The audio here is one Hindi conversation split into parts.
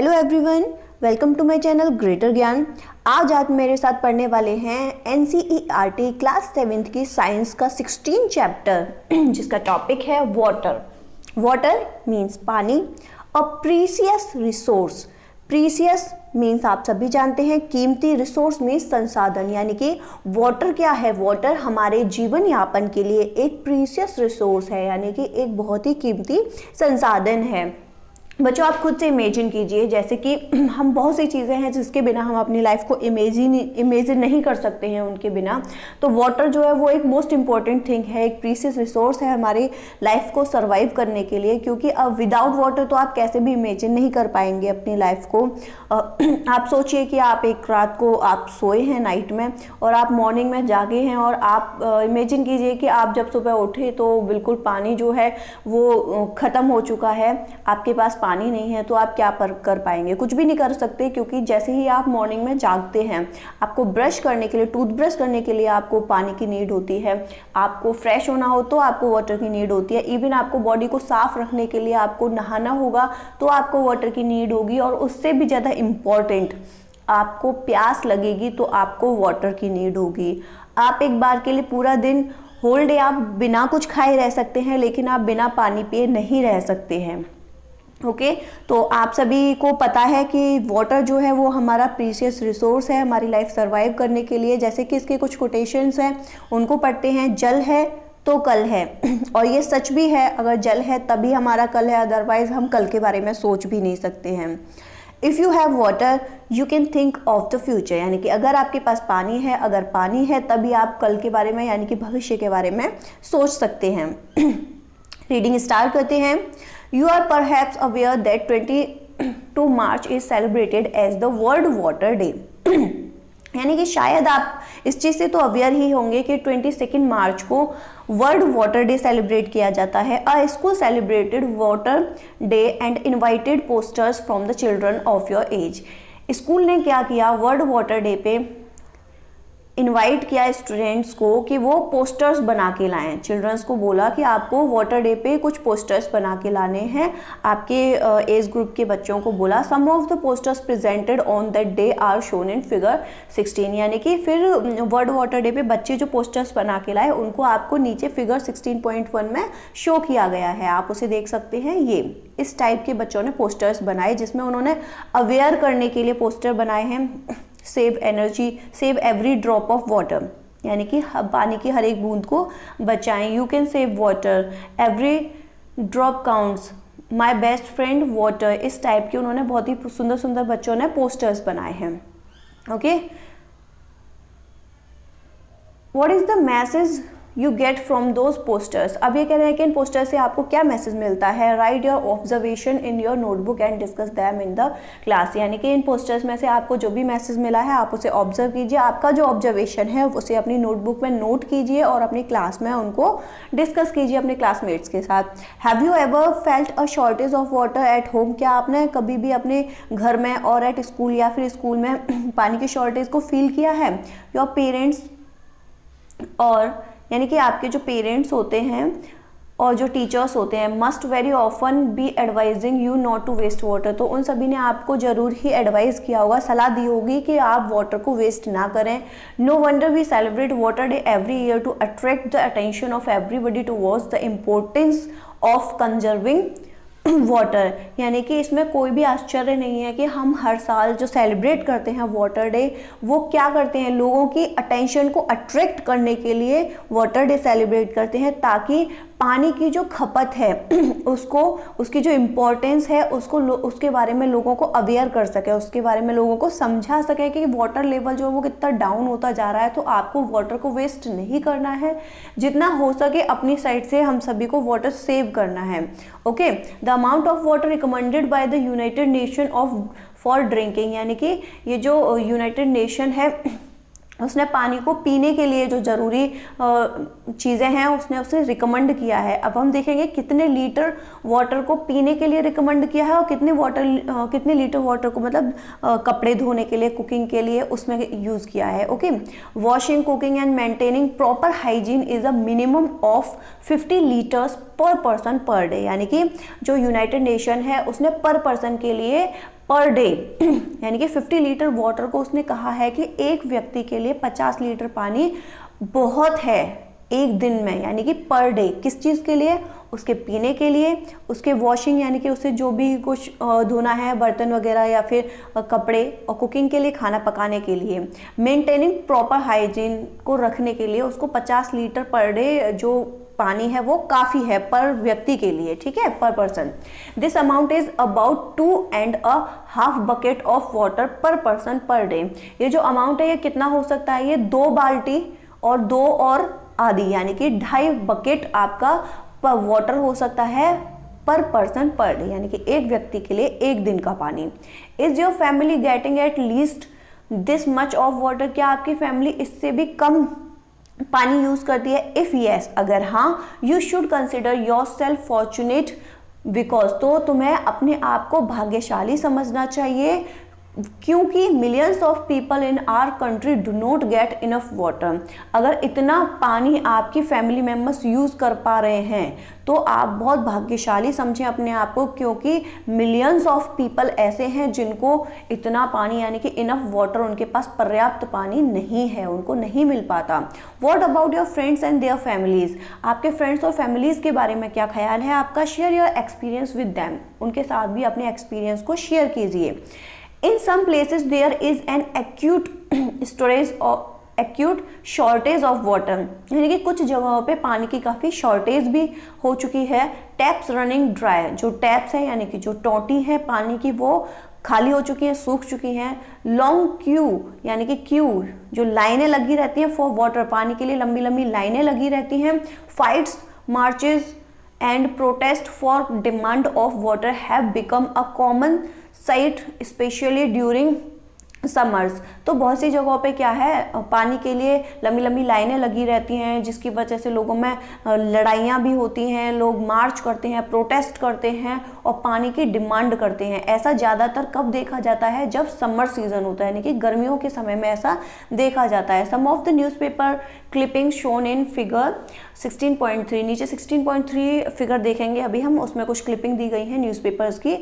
Hello everyone, welcome to my channel greater Gyan. आज आप मेरे साथ पढ़ने वाले हैं NCERT क्लास 7th की साइंस का 16 चैप्टर जिसका टॉपिक है वाटर। वाटर मीन्स पानी, अ प्रीसियस रिसोर्स। प्रीसियस मीन्स आप सभी जानते हैं कीमती, रिसोर्स मीन्स संसाधन, यानी कि वाटर क्या है? वाटर हमारे जीवन यापन के लिए एक प्रीसियस रिसोर्स है, यानी कि एक बहुत ही कीमती संसाधन है। बच्चों आप खुद से इमेजिन कीजिए, जैसे कि हम बहुत सी चीज़ें हैं जिसके बिना हम अपनी लाइफ को इमेजिन नहीं कर सकते हैं उनके बिना। तो वाटर जो है वो एक मोस्ट इम्पॉर्टेंट थिंग है, एक प्रीसियस रिसोर्स है हमारी लाइफ को सर्वाइव करने के लिए, क्योंकि अब विदाउट वाटर तो आप कैसे भी इमेजिन नहीं कर पाएंगे अपनी लाइफ को। आप सोचिए कि आप एक रात को आप सोए हैं नाइट में और आप मॉर्निंग में जागे हैं, और आप इमेजिन कीजिए कि आप जब सुबह उठे तो बिल्कुल पानी जो है वो ख़त्म हो चुका है, आपके पास पानी नहीं है, तो आप क्या कर पाएंगे? कुछ भी नहीं कर सकते, क्योंकि जैसे ही आप मॉर्निंग में जागते हैं आपको ब्रश करने के लिए, टूथब्रश करने के लिए आपको पानी की नीड होती है। आपको फ्रेश होना हो तो आपको वाटर की नीड होती है। इवन आपको बॉडी को साफ रखने के लिए आपको नहाना होगा तो आपको वाटर की नीड होगी। और उससे भी ज़्यादा इम्पॉर्टेंट, आपको प्यास लगेगी तो आपको वाटर की नीड होगी। आप एक बार के लिए पूरा दिन, होल डे आप बिना कुछ खाए रह सकते हैं, लेकिन आप बिना पानी पिए नहीं रह सकते हैं। ओके तो आप सभी को पता है कि वाटर जो है वो हमारा प्रीशियस रिसोर्स है हमारी लाइफ सर्वाइव करने के लिए। जैसे कि इसके कुछ कोटेशंस हैं, उनको पढ़ते हैं। जल है तो कल है, और ये सच भी है। अगर जल है तभी हमारा कल है, अदरवाइज हम कल के बारे में सोच भी नहीं सकते हैं। If you have water you can think of the future, यानी कि अगर आपके पास पानी है, अगर पानी है तभी आप कल के बारे में, यानी कि भविष्य के बारे में सोच सकते हैं। रीडिंग स्टार्ट करते हैं। You are perhaps aware that 22 March is celebrated as the World Water Day. यानी कि शायद आप इस चीज़ से तो अवेयर ही होंगे कि 22 मार्च को वर्ल्ड वाटर डे सेलिब्रेट किया जाता है। अ school celebrated water day and invited posters from the children of your age. School ने क्या किया? वर्ल्ड वाटर डे पे इनवाइट किया स्टूडेंट्स को कि वो पोस्टर्स बना के लाएं। चिल्ड्रंस को बोला कि आपको वाटर डे पे कुछ पोस्टर्स बना के लाने हैं। आपके एज ग्रुप के बच्चों को बोला। Some of the posters presented on that day are shown in figure 16, यानी कि फिर वर्ल्ड वाटर डे पे बच्चे जो पोस्टर्स बना के लाए उनको आपको नीचे फिगर 16.1 में शो किया गया है, आप उसे देख सकते हैं। ये इस टाइप के बच्चों ने पोस्टर्स बनाए जिसमें उन्होंने अवेयर करने के लिए पोस्टर बनाए हैं। Save energy, save every drop of water, यानी कि पानी की हर एक बूंद को बचाएं। You can save water, every drop counts, my best friend water. इस टाइप के उन्होंने बहुत ही सुंदर सुंदर बच्चों ने पोस्टर्स बनाए हैं। Okay, what is the message you get from those posters? अब ये कह रहे हैं कि इन पोस्टर से आपको क्या मैसेज मिलता है? Right your observation in your notebook and discuss them in the class, यानी कि इन पोस्टर्स में से आपको जो भी मैसेज मिला है आप उसे ऑब्जर्व कीजिए। आपका जो ऑब्जर्वेशन है उसे अपनी नोटबुक में नोट कीजिए और अपनी क्लास में उनको डिस्कस कीजिए अपने क्लासमेट्स के साथ। Have you ever felt a shortage of water at home? क्या आपने कभी भी अपने घर में और एट स्कूल या फिर स्कूल में पानी की शॉर्टेज को फील किया है? योर पेरेंट्स, और यानी कि आपके जो पेरेंट्स होते हैं और जो टीचर्स होते हैं, must very often be advising you not to waste water. तो उन सभी ने आपको जरूर ही एडवाइस किया होगा, सलाह दी होगी कि आप वाटर को वेस्ट ना करें। No wonder we celebrate water day every year to attract the attention of everybody towards the importance of conserving water. यानी कि इसमें कोई भी आश्चर्य नहीं है कि हम हर साल जो सेलिब्रेट करते हैं वाटर डे, वो क्या करते हैं? लोगों की अटेंशन को अट्रैक्ट करने के लिए वाटर डे सेलिब्रेट करते हैं, ताकि पानी की जो खपत है उसको, उसकी जो इम्पोर्टेंस है उसको उसके बारे में लोगों को अवेयर कर सके, उसके बारे में लोगों को समझा सके कि वाटर लेवल जो है वो कितना डाउन होता जा रहा है। तो आपको वाटर को वेस्ट नहीं करना है, जितना हो सके अपनी साइड से हम सभी को वाटर सेव करना है। Okay, the amount of water recommended by the United nation of for drinking, यानी कि ये जो यूनाइटेड नेशन है उसने पानी को पीने के लिए जो ज़रूरी चीज़ें हैं उसने उसे रिकमेंड किया है। अब हम देखेंगे कितने लीटर वाटर को पीने के लिए रिकमेंड किया है और कितने लीटर वाटर को मतलब कपड़े धोने के लिए, कुकिंग के लिए उसमें यूज़ किया है। Okay, washing, cooking and maintaining proper hygiene is a minimum of 50 litres पर पर्सन पर डे, यानी कि जो यूनाइटेड नेशन है उसने पर पर्सन के लिए पर डे यानी कि 50 लीटर वाटर को उसने कहा है कि एक व्यक्ति के लिए 50 लीटर पानी बहुत है एक दिन में, यानी कि पर डे। किस चीज़ के लिए? उसके पीने के लिए, उसके वॉशिंग यानी कि उसे जो भी कुछ धोना है, बर्तन वगैरह या फिर कपड़े, और कुकिंग के लिए, खाना पकाने के लिए, मेंटेनिंग प्रॉपर हाइजीन को रखने के लिए उसको 50 लीटर पर डे जो पानी है वो काफ़ी है पर व्यक्ति के लिए, ठीक है, पर person. This amount is about 2.5 bucket of water पर पर्सन पर डे। ये जो अमाउंट है ये कितना हो सकता है? ये 2 बाल्टी और 2 और आधी यानी कि 2.5 बकेट आपका पर वाटर हो सकता है पर पर्सन पर डे, यानी कि एक व्यक्ति के लिए एक दिन का पानी। Is your family getting at least this much of water? क्या आपकी फैमिली इससे भी कम पानी यूज करती है? इफ यस, अगर हाँ, you should consider your self fortunate because, तो तुम्हें अपने आप को भाग्यशाली समझना चाहिए क्योंकि millions of people in our country do not get enough water. अगर इतना पानी आपकी फैमिली मेम्बर्स यूज कर पा रहे हैं तो आप बहुत भाग्यशाली समझें अपने आप को, क्योंकि मिलियंस ऑफ पीपल ऐसे हैं जिनको इतना पानी यानी कि इनफ वाटर, उनके पास पर्याप्त पानी नहीं है, उनको नहीं मिल पाता। What about your friends and their families? आपके फ्रेंड्स और फैमिलीज के बारे में क्या ख्याल है आपका? Share your experience with them, उनके साथ भी अपने एक्सपीरियंस को शेयर कीजिए। In some places there is an acute shortage of water, यानी कि कुछ जगहों पे पानी की काफ़ी शॉर्टेज भी हो चुकी है। टैप्स रनिंग ड्राई, जो टैप्स है यानी कि जो टोटी है पानी की वो खाली हो चुकी हैं, सूख चुकी हैं। लॉन्ग क्यू यानी कि क्यू जो लाइनें लगी रहती हैं फॉर वाटर, पानी के लिए लंबी लंबी लाइनें लगी रहती हैं। Fights, marches and protest for demand of water have become a common site specially during summers. तो बहुत सी जगहों पे क्या है, पानी के लिए लंबी लंबी लाइनें लगी रहती हैं जिसकी वजह से लोगों में लड़ाइयाँ भी होती हैं, लोग मार्च करते हैं, प्रोटेस्ट करते हैं और पानी की डिमांड करते हैं। ऐसा ज़्यादातर कब देखा जाता है? जब समर सीजन होता है, यानी कि गर्मियों के समय में ऐसा देखा जाता है। Some of the newspaper clipping shown in figure 16.3, नीचे 16.3 फिगर देखेंगे अभी हम, उसमें कुछ क्लिपिंग दी गई है न्यूज़पेपर्स की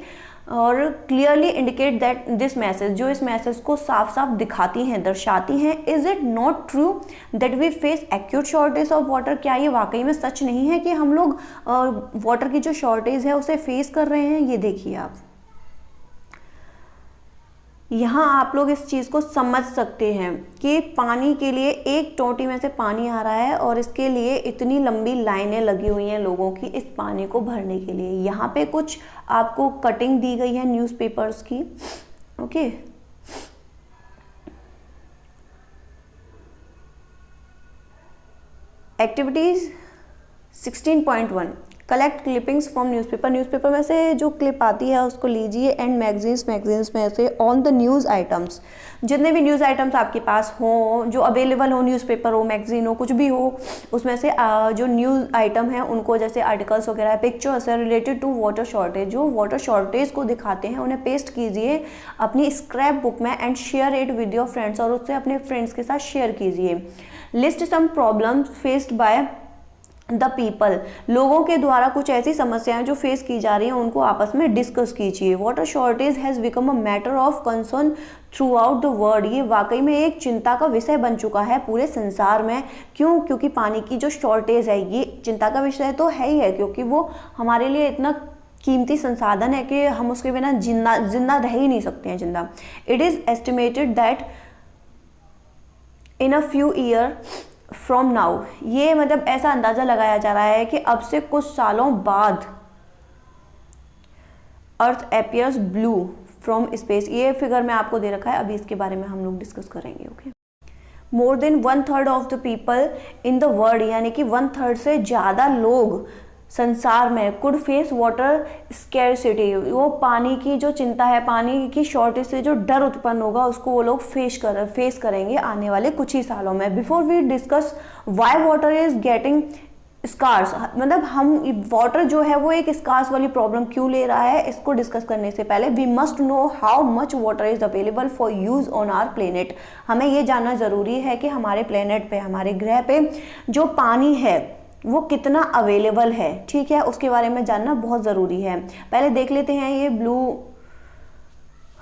और clearly indicate that this message, जो इस मैसेज को साफ साफ दिखाती हैं, दर्शाती हैं। Is it not true that we face acute shortage of water? क्या ये वाकई में सच नहीं है कि हम लोग वाटर की जो शॉर्टेज है उसे फेस कर रहे हैं? ये देखिए आप, यहाँ आप लोग इस चीज़ को समझ सकते हैं कि पानी के लिए एक टोटी में से पानी आ रहा है और इसके लिए इतनी लंबी लाइनें लगी हुई हैं लोगों की इस पानी को भरने के लिए। यहाँ पे कुछ आपको कटिंग दी गई है न्यूज़पेपर्स की, okay. Activities 16.1 collect clippings from newspaper. Newspaper में से जो क्लिप आती है उसको लीजिए एंड मैगजीन्स में से ऑन द न्यूज़ आइटम्स, जितने भी न्यूज़ आइटम्स आपके पास हो, जो अवेलेबल हो, न्यूज़पेपर हो, मैगजीन हो, कुछ भी हो, उसमें से जो न्यूज़ आइटम है उनको, जैसे आर्टिकल्स वगैरह, पिक्चर्स है रिलेटेड टू वाटर शॉर्टेज, जो वाटर शॉर्टेज को दिखाते हैं उन्हें पेस्ट कीजिए अपनी स्क्रैप बुक में and share it with your friends, और उससे अपने फ्रेंड्स के साथ शेयर कीजिए। List some problems faced by the people, लोगों के द्वारा कुछ ऐसी समस्याएं जो फेस की जा रही हैं उनको आपस में डिस्कस कीजिए। Water shortage has become a matter of concern through out the world, ये वाकई में एक चिंता का विषय बन चुका है पूरे संसार में। क्यों? क्योंकि पानी की जो शॉर्टेज है ये चिंता का विषय तो है ही है, क्योंकि वो हमारे लिए इतना कीमती संसाधन है कि हम उसके बिना जिंदा रह ही नहीं सकते हैं जिंदा। It is estimated that in a few year from now, ये मतलब ऐसा अंदाजा लगाया जा रहा है कि अब से कुछ सालों बाद अर्थ अपीयर्स ब्लू फ्रॉम स्पेस, ये फिगर में आपको दे रखा है, अभी इसके बारे में हम लोग डिस्कस करेंगे, okay. More than 1/3 of the people in the world, यानी कि 1/3 से ज़्यादा लोग संसार में कुड फेस वाटर स्कैरसिटी, वो पानी की जो चिंता है, पानी की शॉर्टेज से जो डर उत्पन्न होगा उसको वो लोग फेस करेंगे आने वाले कुछ ही सालों में। Before we discuss why water is getting scarce, मतलब हम वाटर जो है वो एक स्कार्स वाली प्रॉब्लम क्यों ले रहा है, इसको डिस्कस करने से पहले we must know how much water is available for use on our planet. हमें ये जानना ज़रूरी है कि हमारे प्लेनेट पे, हमारे ग्रह पे जो पानी है वो कितना अवेलेबल है, ठीक है, उसके बारे में जानना बहुत ज़रूरी है। पहले देख लेते हैं ये ब्लू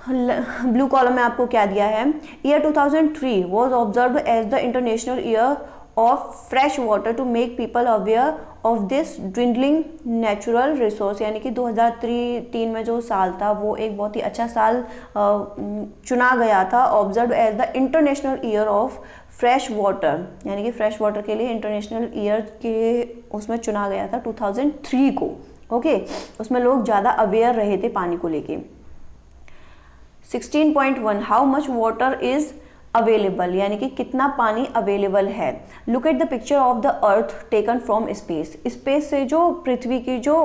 ब्लू कॉलम में आपको क्या दिया है, year 2003 was observe as the international year of fresh water to make people aware of this dwindling natural resource, यानी कि 2003 में जो साल था वो एक बहुत ही अच्छा साल चुना गया था, observe as the international year of fresh water, यानी कि फ्रेश वाटर के लिए इंटरनेशनल ईयर के उसमें चुना गया था 2003 को। ओके, उसमें लोग ज़्यादा अवेयर रहे थे पानी को लेके। 16.1 how much water is available, यानी कि कितना पानी अवेलेबल है। Look at the picture of the earth taken from space, space से जो पृथ्वी की जो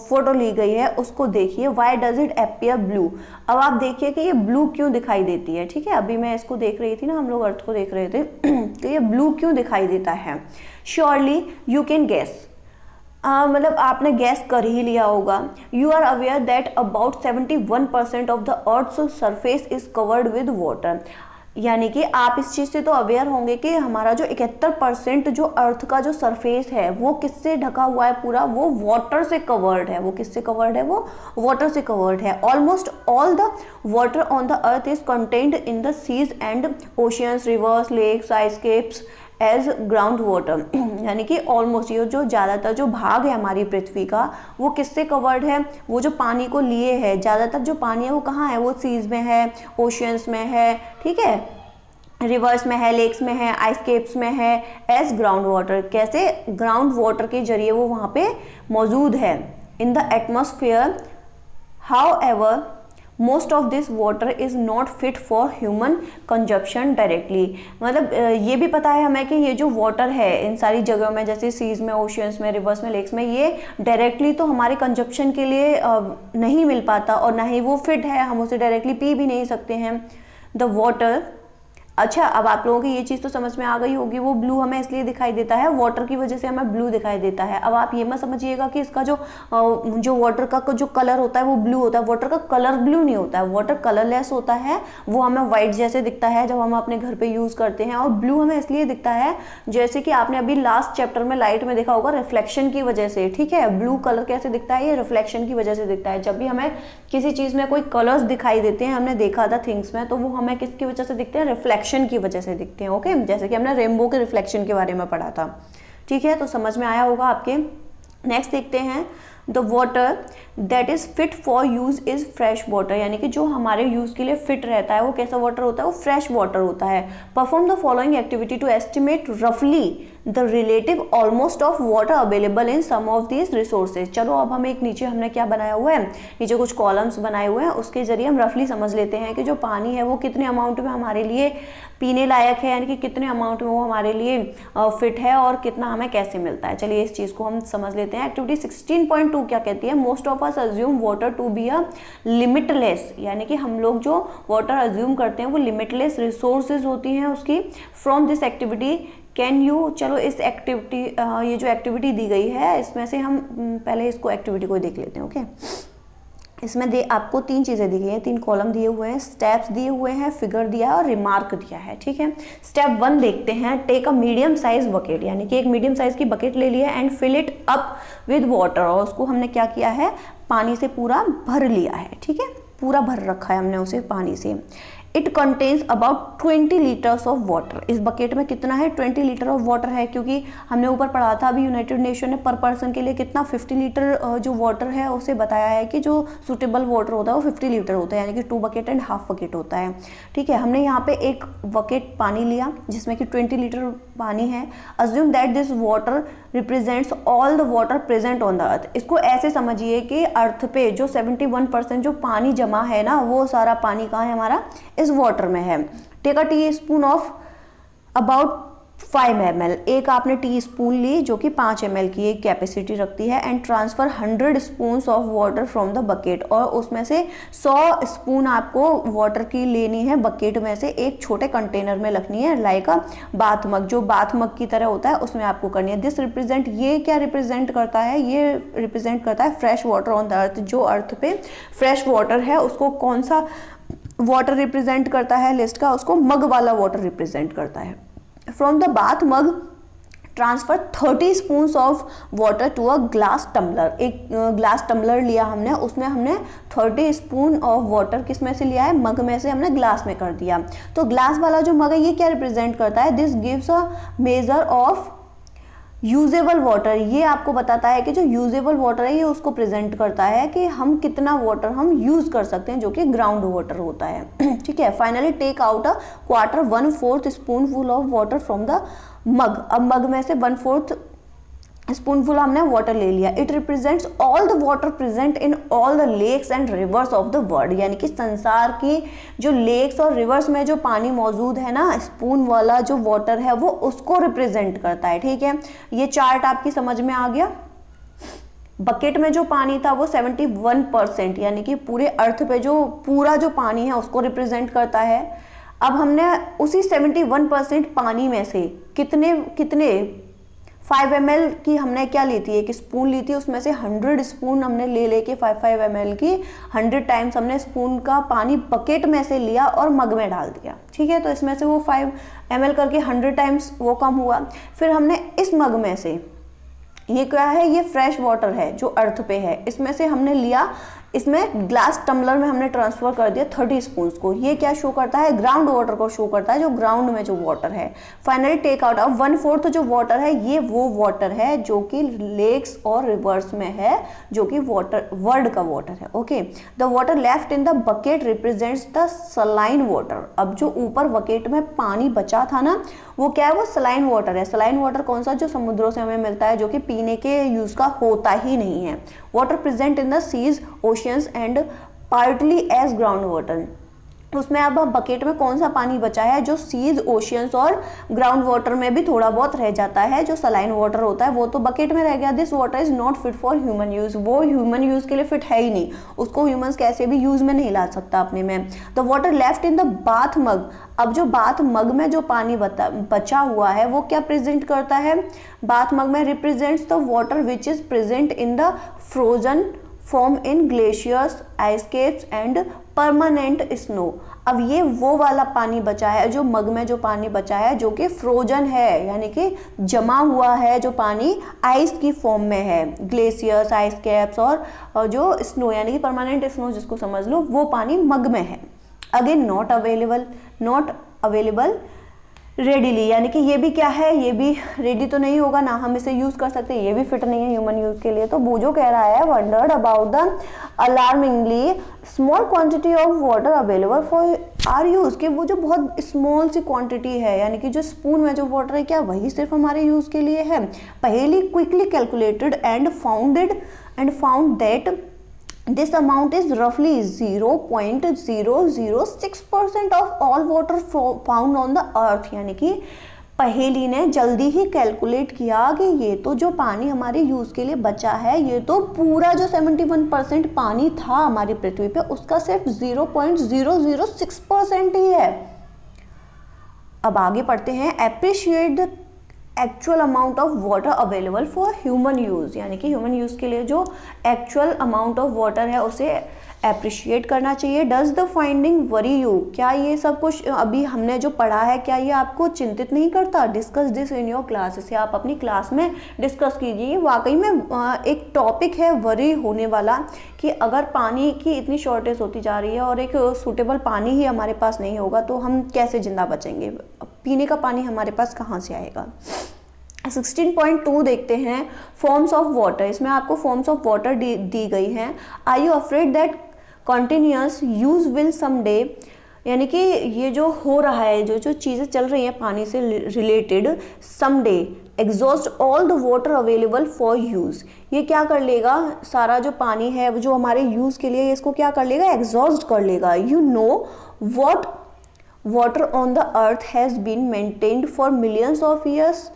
फोटो ली गई है उसको देखिए। Why does it appear blue, अब आप देखिए कि ये ब्लू क्यों दिखाई देती है। ठीक है, अभी मैं इसको देख रही थी ना, हम लोग अर्थ को देख रहे थे तो ये ब्लू क्यों दिखाई देता है। श्योरली यू कैन गेस, मतलब आपने गैस कर ही लिया होगा। You are aware that about 71% of the earth surface is covered with water, यानी कि आप इस चीज़ से तो अवेयर होंगे कि हमारा जो 71% जो अर्थ का जो सरफेस है वो किससे ढका हुआ है पूरा, वो वाटर से कवर्ड है। वो किससे कवर्ड है, वो वाटर से कवर्ड है। Almost all the water on the earth is contained in the seas and oceans, rivers, lakes, icecaps as ground water, यानी कि ऑलमोस्ट ये जो ज़्यादातर जो भाग है हमारी पृथ्वी का वो किससे कवर्ड है, वो जो पानी को लिए है। ज़्यादातर जो पानी है वो कहाँ है, वो सीज में है, ओशियंस में है, ठीक है, रिवर्स में है, लेक्स में है, आइसकेप्स में है, एज ग्राउंड वाटर, कैसे ग्राउंड वाटर के जरिए वो वहाँ पे मौजूद है। In the atmosphere however most of this water is not fit for human consumption directly, मतलब ये भी पता है हमें कि ये जो वाटर है इन सारी जगहों में, जैसे सीज में, ओशियंस में, रिवर्स में, लेक्स में, ये डायरेक्टली तो हमारे कंजप्शन के लिए नहीं मिल पाता और ना ही वो फिट है, हम उसे डायरेक्टली पी भी नहीं सकते हैं। द वाटर, अच्छा अब आप लोगों की ये चीज़ तो समझ में आ गई होगी, वो ब्लू हमें इसलिए दिखाई देता है, वाटर की वजह से हमें ब्लू दिखाई देता है। अब आप ये मत समझिएगा कि इसका जो वाटर का जो कलर होता है वो ब्लू होता है। वाटर का कलर ब्लू नहीं होता है, वाटर कलरलेस होता है, वो हमें वाइट जैसे दिखता है जब हम अपने घर पे यूज़ करते हैं। और ब्लू हमें इसलिए दिखता है, जैसे कि आपने अभी लास्ट चैप्टर में लाइट में देखा होगा, रिफ्लेक्शन की वजह से। ठीक है, ब्लू कलर कैसे दिखता है, ये रिफ्लेक्शन की वजह से दिखता है। जब भी हमें किसी चीज़ में कोई कलर्स दिखाई देते हैं, हमने देखा था थिंग्स में, तो वो हमें किसकी वजह से दिखते हैं, रिफ्लेक्शन की वजह से दिखते हैं। ओके, जैसे कि हमने रेनबो के रिफ्लेक्शन के बारे में पढ़ा था। ठीक है, तो समझ में आया होगा आपके। नेक्स्ट देखते हैं, the water that is fit for use is fresh water, यानी कि जो हमारे यूज के लिए फिट रहता है वो कैसा वाटर होता है, वो फ्रेश वाटर होता है। Perform the following activity to estimate रफली the relative almost of water available in some of these resources. चलो अब हम एक नीचे हमने क्या बनाया हुआ है, नीचे कुछ कॉलम्स बनाए हुए हैं, उसके जरिए हम रफली समझ लेते हैं कि जो पानी है वो कितने अमाउंट में हमारे लिए पीने लायक है, यानी कि कितने अमाउंट में वो हमारे लिए फिट है और कितना हमें कैसे मिलता है। चलिए इस चीज़ को हम समझ लेते हैं। एक्टिविटी 16.2 क्या कहती है, most of us assume water to be a limitless, यानी कि हम लोग जो वाटर अज्यूम करते हैं वो लिमिटलेस रिसोर्सेज होती हैं उसकी। From this activity can you, चलो इस एक्टिविटी ये जो एक्टिविटी दी गई है इसमें से हम पहले इसको एक्टिविटी को देख लेते हैं। ओके, इसमें आपको 3 चीज़ें दी गई हैं, 3 कॉलम दिए हुए हैं, स्टेप्स दिए हुए हैं, फिगर दिया है और रिमार्क दिया है। ठीक है, स्टेप 1 देखते हैं। Take a medium size bucket, यानी कि एक मीडियम साइज की बकेट ले लिया and fill it up with water, और उसको हमने क्या किया है, पानी से पूरा भर लिया है। ठीक है, पूरा भर रखा है हमने उसे पानी से। It contains about 20 litres of water, इस बकेट में कितना है, 20 लीटर ऑफ वाटर है, क्योंकि हमने ऊपर पढ़ा था अभी यूनाइटेड नेशन ने पर पर्सन के लिए कितना 50 लीटर जो वाटर है उसे बताया है कि जो सूटेबल वाटर होता है वो 50 लीटर होता है, यानी कि 2 बकेट एंड हाफ बकेट होता है। ठीक है, हमने यहाँ पे एक बकेट पानी लिया जिसमें कि 20 लीटर पानी है। Assume that this water represents all the water present on the अर्थ, इसको ऐसे समझिए कि अर्थ पे जो 71% जो पानी जमा है ना, वो सारा पानी कहाँ है हमारा, इस वाटर में है। Take a tea spoon of about 5 ml, एक आपने टी स्पून ली जो कि 5 ml की एक कैपेसिटी रखती है, and transfer 100 spoons of water from the bucket, और उसमें से 100 स्पून आपको वाटर की लेनी है बकेट में से, एक छोटे कंटेनर में रखनी है, लाइक अ बाथ मग, जो बाथ मग की तरह होता है उसमें आपको करनी है। दिस रिप्रेजेंट, ये क्या रिप्रेजेंट करता है, ये रिप्रेजेंट करता है फ्रेश वाटर ऑन द अर्थ, जो अर्थ पे फ्रेश वाटर है उसको कौन सा वाटर रिप्रेजेंट करता है लिस्ट का, उसको मग वाला वाटर रिप्रेजेंट करता है। From the bath mug transfer 30 spoons of water to a glass tumbler. एक ग्लास टम्बलर लिया हमने, उसमें हमने 30 स्पून ऑफ वाटर किस में से लिया है, मग में से हमने ग्लास में कर दिया। तो ग्लास वाला जो मग है ये क्या रिप्रेजेंट करता है, this gives a measure of usable water. ये आपको बताता है कि जो यूजेबल वाटर है ये उसको प्रेजेंट करता है कि हम कितना वाटर हम यूज कर सकते हैं, जो कि ग्राउंड वाटर होता है। ठीक है। Finally take out a quarter 1/4 spoon full of water from the mug. अब मग में से 1/4 स्पूनफुल हमने वाटर ले लिया। It represents all the water present in all the lakes and rivers of the world, यानी कि संसार की जो लेक्स और रिवर्स में जो पानी मौजूद है ना, स्पून वाला जो वाटर है वो उसको रिप्रेजेंट करता है। ठीक है, ये चार्ट आपकी समझ में आ गया। बकेट में जो पानी था वो 71%, यानी कि पूरे अर्थ पे जो पूरा जो पानी है उसको रिप्रेजेंट करता है। अब हमने उसी 71% पानी में से कितने 5 ml की हमने क्या ली थी, एक स्पून ली थी, उसमें से 100 स्पून हमने लेके 5 ml की 100 टाइम्स हमने स्पून का पानी बकेट में से लिया और मग में डाल दिया। ठीक है, तो इसमें से वो 5 ml करके 100 टाइम्स वो कम हुआ। फिर हमने इस मग में से, ये क्या है, ये फ्रेश वाटर है जो अर्थ पे है, इसमें से हमने लिया, इसमें ग्लास टम्बलर में हमने ट्रांसफर कर दिया 30 स्पून को। ये क्या शो करता है, ग्राउंड वाटर को शो करता है, जो ग्राउंड में जो वाटर है। फाइनली टेक आउट ऑफ 1/4 जो वाटर है ये वो वाटर है जो कि लेक्स और रिवर्स में है, जो कि वाटर वर्ल्ड का वाटर है। Okay, the water left in the bucket represents the saline water. अब जो ऊपर बकेट में पानी बचा था ना, वो क्या है, वो सलाइन वाटर है। सलाइन वाटर कौन सा, जो समुद्रों से हमें मिलता है, जो कि पीने के यूज का होता ही नहीं है। Water present in the seas, oceans and partly as ground water. उसमें अब बकेट में कौन सा पानी बचा है, जो सीज, ओशियंस और ग्राउंड वाटर में भी थोड़ा बहुत रह जाता है, जो सलाइन वाटर होता है वो तो बकेट में रह गया। This water is not fit for human use, वो ह्यूमन यूज के लिए फिट है ही नहीं, उसको ह्यूमंस कैसे भी यूज में नहीं ला सकता अपने में। The water left in the bath mug. अब जो बाथ मग में जो पानी बचा हुआ है वो क्या प्रेजेंट करता है, बाथ मग में represents the water which is present in the frozen form in glaciers, ice keeps and permanent snow. अब ये वो वाला पानी बचा है, जो मग में जो पानी बचा है जो कि फ्रोजन है, यानी कि जमा हुआ है, जो पानी आइस की फॉर्म में है, ग्लेशियर्स, आइस कैप्स और जो स्नो यानी कि परमानेंट स्नो जिसको समझ लो, वो पानी मग में है। अगेन नॉट अवेलेबल रेडीली, यानी कि ये भी क्या है, ये भी रेडी तो नहीं होगा ना, हम इसे यूज कर सकते हैं, ये भी फिट नहीं है ह्यूमन यूज के लिए। तो बूजो कह रहा है, wondered about the alarmingly small quantity of water available for our use, कि वो जो बहुत स्मॉल सी क्वांटिटी है, यानी कि जो स्पून में जो वाटर है, क्या वही सिर्फ हमारे यूज के लिए है। पहली quickly calculated and found that this amount is roughly 0.006% of all water found on the earth, यानी कि पहेली ने जल्दी ही कैलकुलेट किया कि ये तो जो पानी हमारे यूज के लिए बचा है, ये तो पूरा जो 71% पानी था हमारी पृथ्वी पे, उसका सिर्फ 0.006% ही है। अब आगे पढ़ते हैं, appreciate the actual amount of water available for human use, यानी कि ह्यूमन यूज़ के लिए जो एक्चुअल अमाउंट ऑफ वाटर है उसे अप्रिशिएट करना चाहिए। Does the finding worry you, क्या ये सब कुछ अभी हमने जो पढ़ा है क्या ये आपको चिंतित नहीं करता। Discuss this in your class, इसे आप अपनी क्लास में डिस्कस कीजिए। वाकई में एक टॉपिक है वरी होने वाला कि अगर पानी की इतनी शॉर्टेज होती जा रही है और एक सूटेबल पानी ही हमारे पास नहीं होगा तो हम कैसे जिंदा बचेंगे, पीने का पानी हमारे पास कहाँ से आएगा। 16.2 देखते हैं, फॉर्म्स ऑफ वाटर। इसमें आपको फॉर्म्स ऑफ वाटर दी गई हैं। Are you afraid that continuous use will someday, यानी कि ये जो हो रहा है, जो चीज़ें चल रही हैं पानी से related, someday exhaust all the water available for use, ये क्या कर लेगा, सारा जो पानी है जो हमारे यूज़ के लिए, इसको क्या कर लेगा, एग्जॉस्ट कर लेगा। You know what water on the earth has been maintained for millions of years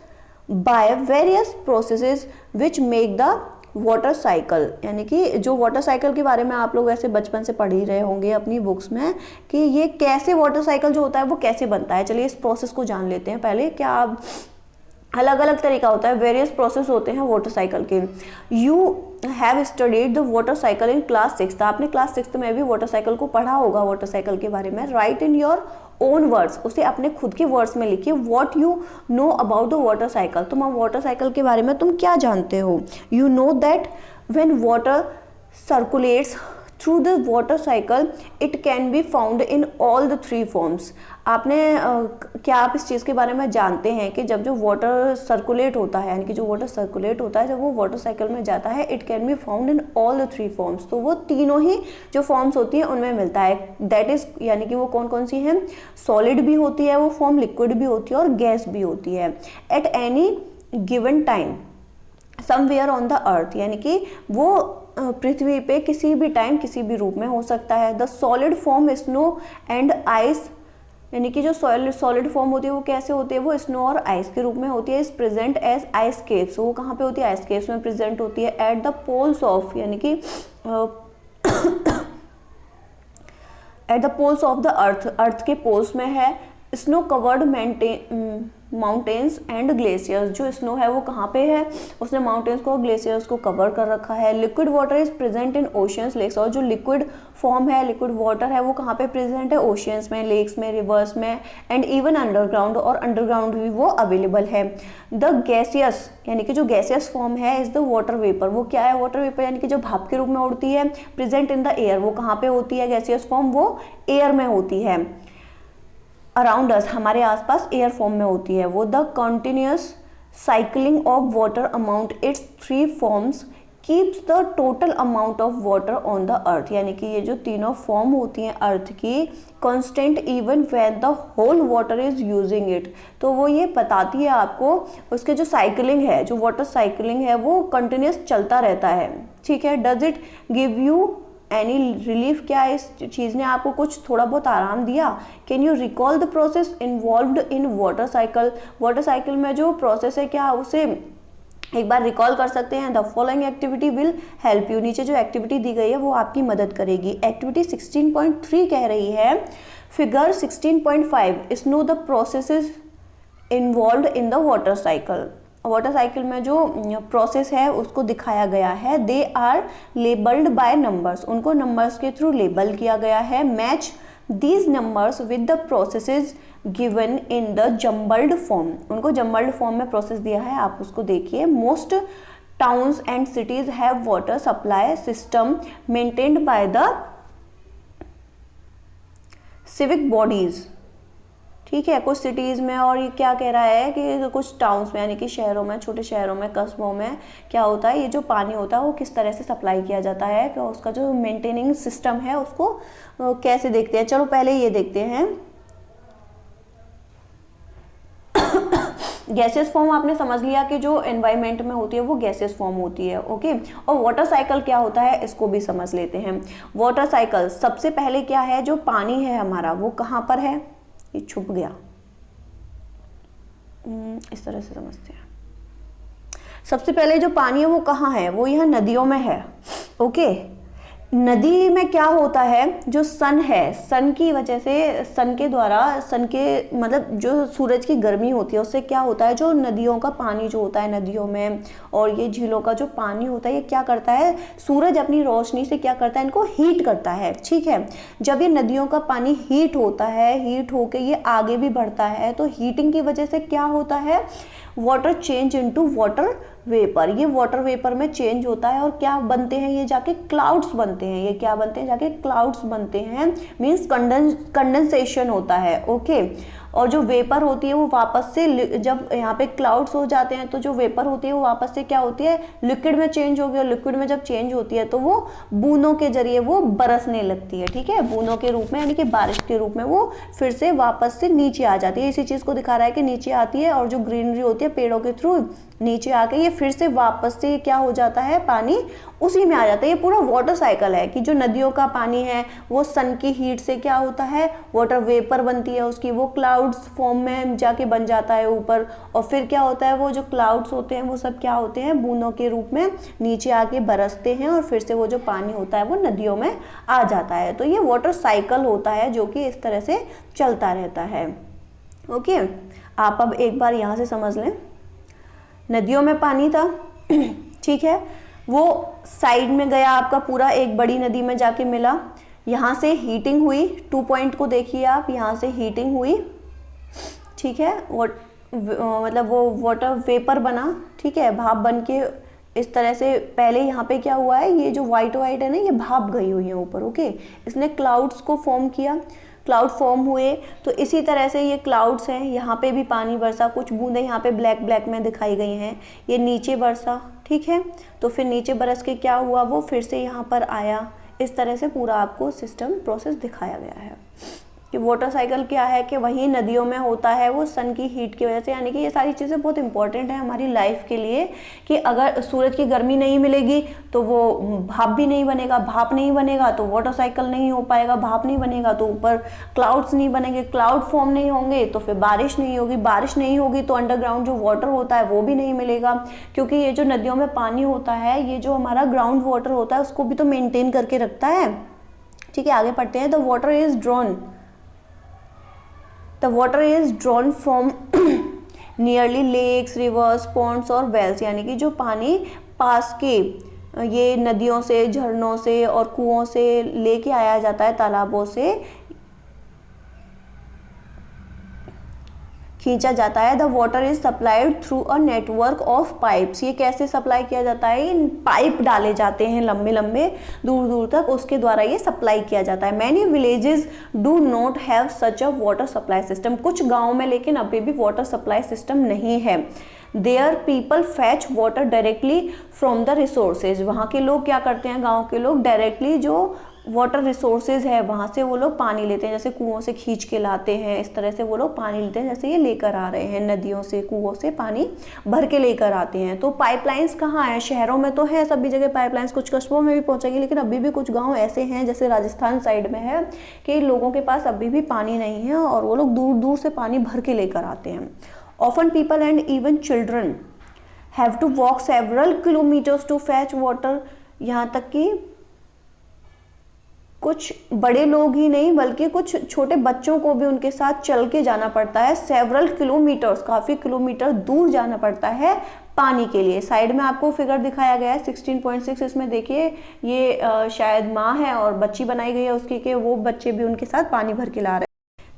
by various processes which make the water cycle, यानी कि जो वाटर साइकिल के बारे में आप लोग ऐसे बचपन से पढ़ ही रहे होंगे अपनी बुक्स में कि ये कैसे वाटर साइकिल जो होता है वो कैसे बनता है। चलिए इस प्रोसेस को जान लेते हैं पहले। क्या आप अलग अलग तरीका होता है, वेरियस प्रोसेस होते हैं वाटर साइकिल के। You have studied the water cycle in class 6, आपने क्लास 6 में भी वाटर साइकिल को पढ़ा होगा, वाटर साइकिल के बारे में। Right in your own words, उसे अपने खुद के वर्ड्स में लिखिए। What you know about the water cycle, तुम वाटर साइकिल के बारे में तुम क्या जानते हो। You know that when water circulates through the water cycle it can be found in all the three forms. आपने क्या आप इस चीज़ के बारे में जानते हैं कि जब जो वाटर सर्कुलेट होता है, यानी कि जो वाटर सर्कुलेट होता है जब वो वाटर साइकिल में जाता है, it can be found in all the three forms, तो वो तीनों ही जो फॉर्म्स होती हैं उनमें मिलता है। दैट इज, यानी कि वो कौन कौन सी हैं, सॉलिड भी होती है वो फॉर्म, लिक्विड भी होती है और गैस भी होती है। At any given time somewhere on the अर्थ, यानी कि वो पृथ्वी पे किसी भी टाइम किसी भी रूप में हो सकता है। The solid form snow and ice, यानी कि जो सॉलिड फॉर्म होती है वो कैसे होती है, वो स्नो और आइस के रूप में होती है। Is present as ice caves, वो कहाँ पे होती है, आइस केव्स में प्रेजेंट होती है। एट द पोल्स ऑफ, यानी कि at the poles of the earth, earth के पोल्स में है। Snow covered mountains and glaciers, जो स्नो है वो कहाँ पे है, उसने माउंटेन्स को और ग्लेशियर्स को कवर कर रखा है। Liquid water is present in oceans lakes, और जो लिक्विड फॉर्म है, लिक्विड वाटर है वो कहाँ पे प्रेजेंट है, ओशियंस में, लेक्स में, रिवर्स में, एंड इवन अंडरग्राउंड, और अंडरग्राउंड भी वो अवेलेबल है। द गैसियस, यानी कि जो गैसियस फॉर्म है, इज द वाटर वेपर, वो क्या है, वाटर वेपर यानी कि जो भाप के रूप में उड़ती है। प्रेजेंट इन द एयर, वो कहाँ पे होती है, गैसियस फॉर्म वो एयर में होती है। अराउंड अस, हमारे आसपास एयर फॉर्म में होती है वो। The continuous cycling of water amount it's three forms keeps the total amount of water on the अर्थ, यानी कि ये जो तीनों फॉर्म होती हैं अर्थ की, constant even when the whole water is using it, तो वो ये बताती है आपको उसके जो साइकिलिंग है, जो वाटर साइकिलिंग है वो कंटिन्यूस चलता रहता है। ठीक है। Does it give you any relief, क्या इस चीज़ ने आपको कुछ थोड़ा बहुत आराम दिया। Can you recall the process involved in water cycle, water cycle में जो प्रोसेस है क्या उसे एक बार रिकॉल कर सकते हैं। The following activity will help you, नीचे जो एक्टिविटी दी गई है वो आपकी मदद करेगी। एक्टिविटी 16.3 कह रही है, figure 16.5 shows the processes involved in the water cycle, water cycle में जो प्रोसेस है उसको दिखाया गया है। They are labelled by numbers, उनको नंबर्स के थ्रू लेबल किया गया है। Match these numbers with the processes given in the jumbled form, उनको जम्बल्ड फॉर्म में प्रोसेस दिया है, आप उसको देखिए। Most towns and cities have water supply system maintained by the civic bodies. ठीक है, कुछ सिटीज़ में, और ये क्या कह रहा है कि कुछ टाउन्स में, यानी कि शहरों में, छोटे शहरों में, कस्बों में क्या होता है, ये जो पानी होता है वो किस तरह से सप्लाई किया जाता है, कि उसका जो मेंटेनिंग सिस्टम है उसको कैसे देखते हैं। चलो पहले ये देखते हैं। गैसेस फॉर्म आपने समझ लिया कि जो एनवायरनमेंट में होती है वो गैसेस फॉर्म होती है। ओके, और वाटर साइकिल क्या होता है इसको भी समझ लेते हैं। वाटर साइकिल सबसे पहले क्या है, जो पानी है हमारा वो कहाँ पर है, ये छुप गया, इस तरह से समझते हैं। सबसे पहले जो पानी है वो कहाँ है, वो यहाँ नदियों में है। ओके, नदी में क्या होता है, जो सन है, सन की वजह से, सन के द्वारा, सन के मतलब जो सूरज की गर्मी होती है उससे क्या होता है, जो नदियों का पानी जो होता है नदियों में और ये झीलों का जो पानी होता है, ये क्या करता है, सूरज अपनी रोशनी से क्या करता है, इनको हीट करता है। ठीक है, जब ये नदियों का पानी हीट होता है, हीट होके ये आगे भी बढ़ता है, तो हीटिंग की वजह से क्या होता है, water change into water vapour, ये वाटर वेपर में चेंज होता है और क्या बनते हैं, ये जाके क्लाउड्स बनते हैं। ये क्या बनते हैं, जाके क्लाउड्स बनते हैं, मीन्स कंडेंसेशन होता है। ओके, और जो वेपर होती है वो वापस से, जब यहाँ पे क्लाउड्स हो जाते हैं तो जो वेपर होती है वो वापस से क्या होती है, लिक्विड में चेंज होगी, और लिक्विड में जब चेंज होती है तो वो बूंदों के जरिए वो बरसने लगती है। ठीक है, बूंदों के रूप में, यानी कि बारिश के रूप में वो फिर से वापस से नीचे आ जाती है। इसी चीज़ को दिखा रहा है कि नीचे आती है और जो ग्रीनरी होती है पेड़ों के थ्रू नीचे आके ये फिर से वापस से क्या हो जाता है, पानी उसी में आ जाता है। ये पूरा वाटर साइकिल है कि जो नदियों का पानी है वो सन की हीट से क्या होता है, वाटर वेपर बनती है उसकी, वो क्लाउड्स फॉर्म में जाके बन जाता है ऊपर, और फिर क्या होता है, वो जो क्लाउड्स होते हैं वो सब क्या होते हैं, बूंदों के रूप में नीचे आके बरसते हैं और फिर से वो जो पानी होता है वो नदियों में आ जाता है। तो ये वाटर साइकिल होता है जो कि इस तरह से चलता रहता है। ओके, आप अब एक बार यहाँ से समझ लें, नदियों में पानी था, ठीक है, वो साइड में गया आपका पूरा, एक बड़ी नदी में जाके मिला, यहाँ से हीटिंग हुई, 2 पॉइंट को देखिए आप, यहाँ से हीटिंग हुई, ठीक है, मतलब वो वाटर वेपर बना, ठीक है, भाप बन के इस तरह से। पहले यहाँ पे क्या हुआ है, ये जो वाइट वाइट है ना, ये भाप गई हुई है ऊपर, ओके, इसने क्लाउड्स को फॉर्म किया, क्लाउड फॉर्म हुए। तो इसी तरह से ये क्लाउड्स हैं, यहाँ पे भी पानी बरसा, कुछ बूंदें यहाँ पे ब्लैक ब्लैक में दिखाई गई हैं, ये नीचे बरसा, ठीक है, तो फिर नीचे बरस के क्या हुआ, वो फिर से यहाँ पर आया। इस तरह से पूरा आपको सिस्टम प्रोसेस दिखाया गया है कि वाटर साइकिल क्या है, कि वही नदियों में होता है वो सन की हीट की वजह से। यानी कि ये सारी चीज़ें बहुत इंपॉर्टेंट है हमारी लाइफ के लिए, कि अगर सूरज की गर्मी नहीं मिलेगी तो वो भाप भी नहीं बनेगा, भाप नहीं बनेगा तो वाटर साइकिल नहीं हो पाएगा, भाप नहीं बनेगा तो ऊपर क्लाउड्स नहीं बनेंगे, क्लाउड फॉर्म नहीं होंगे तो फिर बारिश नहीं होगी, बारिश नहीं होगी तो अंडरग्राउंड जो वाटर होता है वो भी नहीं मिलेगा, क्योंकि ये जो नदियों में पानी होता है, ये जो हमारा ग्राउंड वाटर होता है उसको भी तो मेनटेन करके रखता है, ठीक है। आगे पढ़ते हैं। The water is drawn from nearly lakes, rivers, ponds और wells, यानी कि जो पानी पास के ये नदियों से, झरनों से और कुओं से लेके आया जाता है, तालाबों से खींचा जाता है। The water is supplied through a network of pipes. ये कैसे सप्लाई किया जाता है, इन पाइप डाले जाते हैं लंबे लंबे दूर दूर तक, उसके द्वारा ये सप्लाई किया जाता है। Many villages do not have such a water supply system. कुछ गाँव में लेकिन अभी भी वाटर सप्लाई सिस्टम नहीं है। There people fetch water directly from the resources. वहाँ के लोग क्या करते हैं, गाँव के लोग डायरेक्टली जो वाटर रिसोर्सेज है वहाँ से वो लोग पानी लेते हैं, जैसे कुओं से खींच के लाते हैं, इस तरह से वो लोग पानी लेते हैं, जैसे ये लेकर आ रहे हैं नदियों से, कुओं से पानी भर के लेकर आते हैं। तो पाइपलाइंस कहाँ है, शहरों में तो है सभी जगह पाइपलाइंस, कुछ कस्बों में भी पहुँचेगी, लेकिन अभी भी कुछ गाँव ऐसे हैं जैसे राजस्थान साइड में है कि लोगों के पास अभी भी पानी नहीं है और वो लोग दूर दूर से पानी भर के लेकर आते हैं। Often people and even children have to walk several kilometres to fetch water. यहाँ तक कि कुछ बड़े लोग ही नहीं बल्कि कुछ छोटे बच्चों को भी उनके साथ चल के जाना पड़ता है, सेवरल किलोमीटर्स, काफ़ी किलोमीटर दूर जाना पड़ता है पानी के लिए। साइड में आपको फिगर दिखाया गया है 16.6, इसमें देखिए ये शायद माँ है और बच्ची बनाई गई है उसकी, कि वो बच्चे भी उनके साथ पानी भर के ला रहे हैं।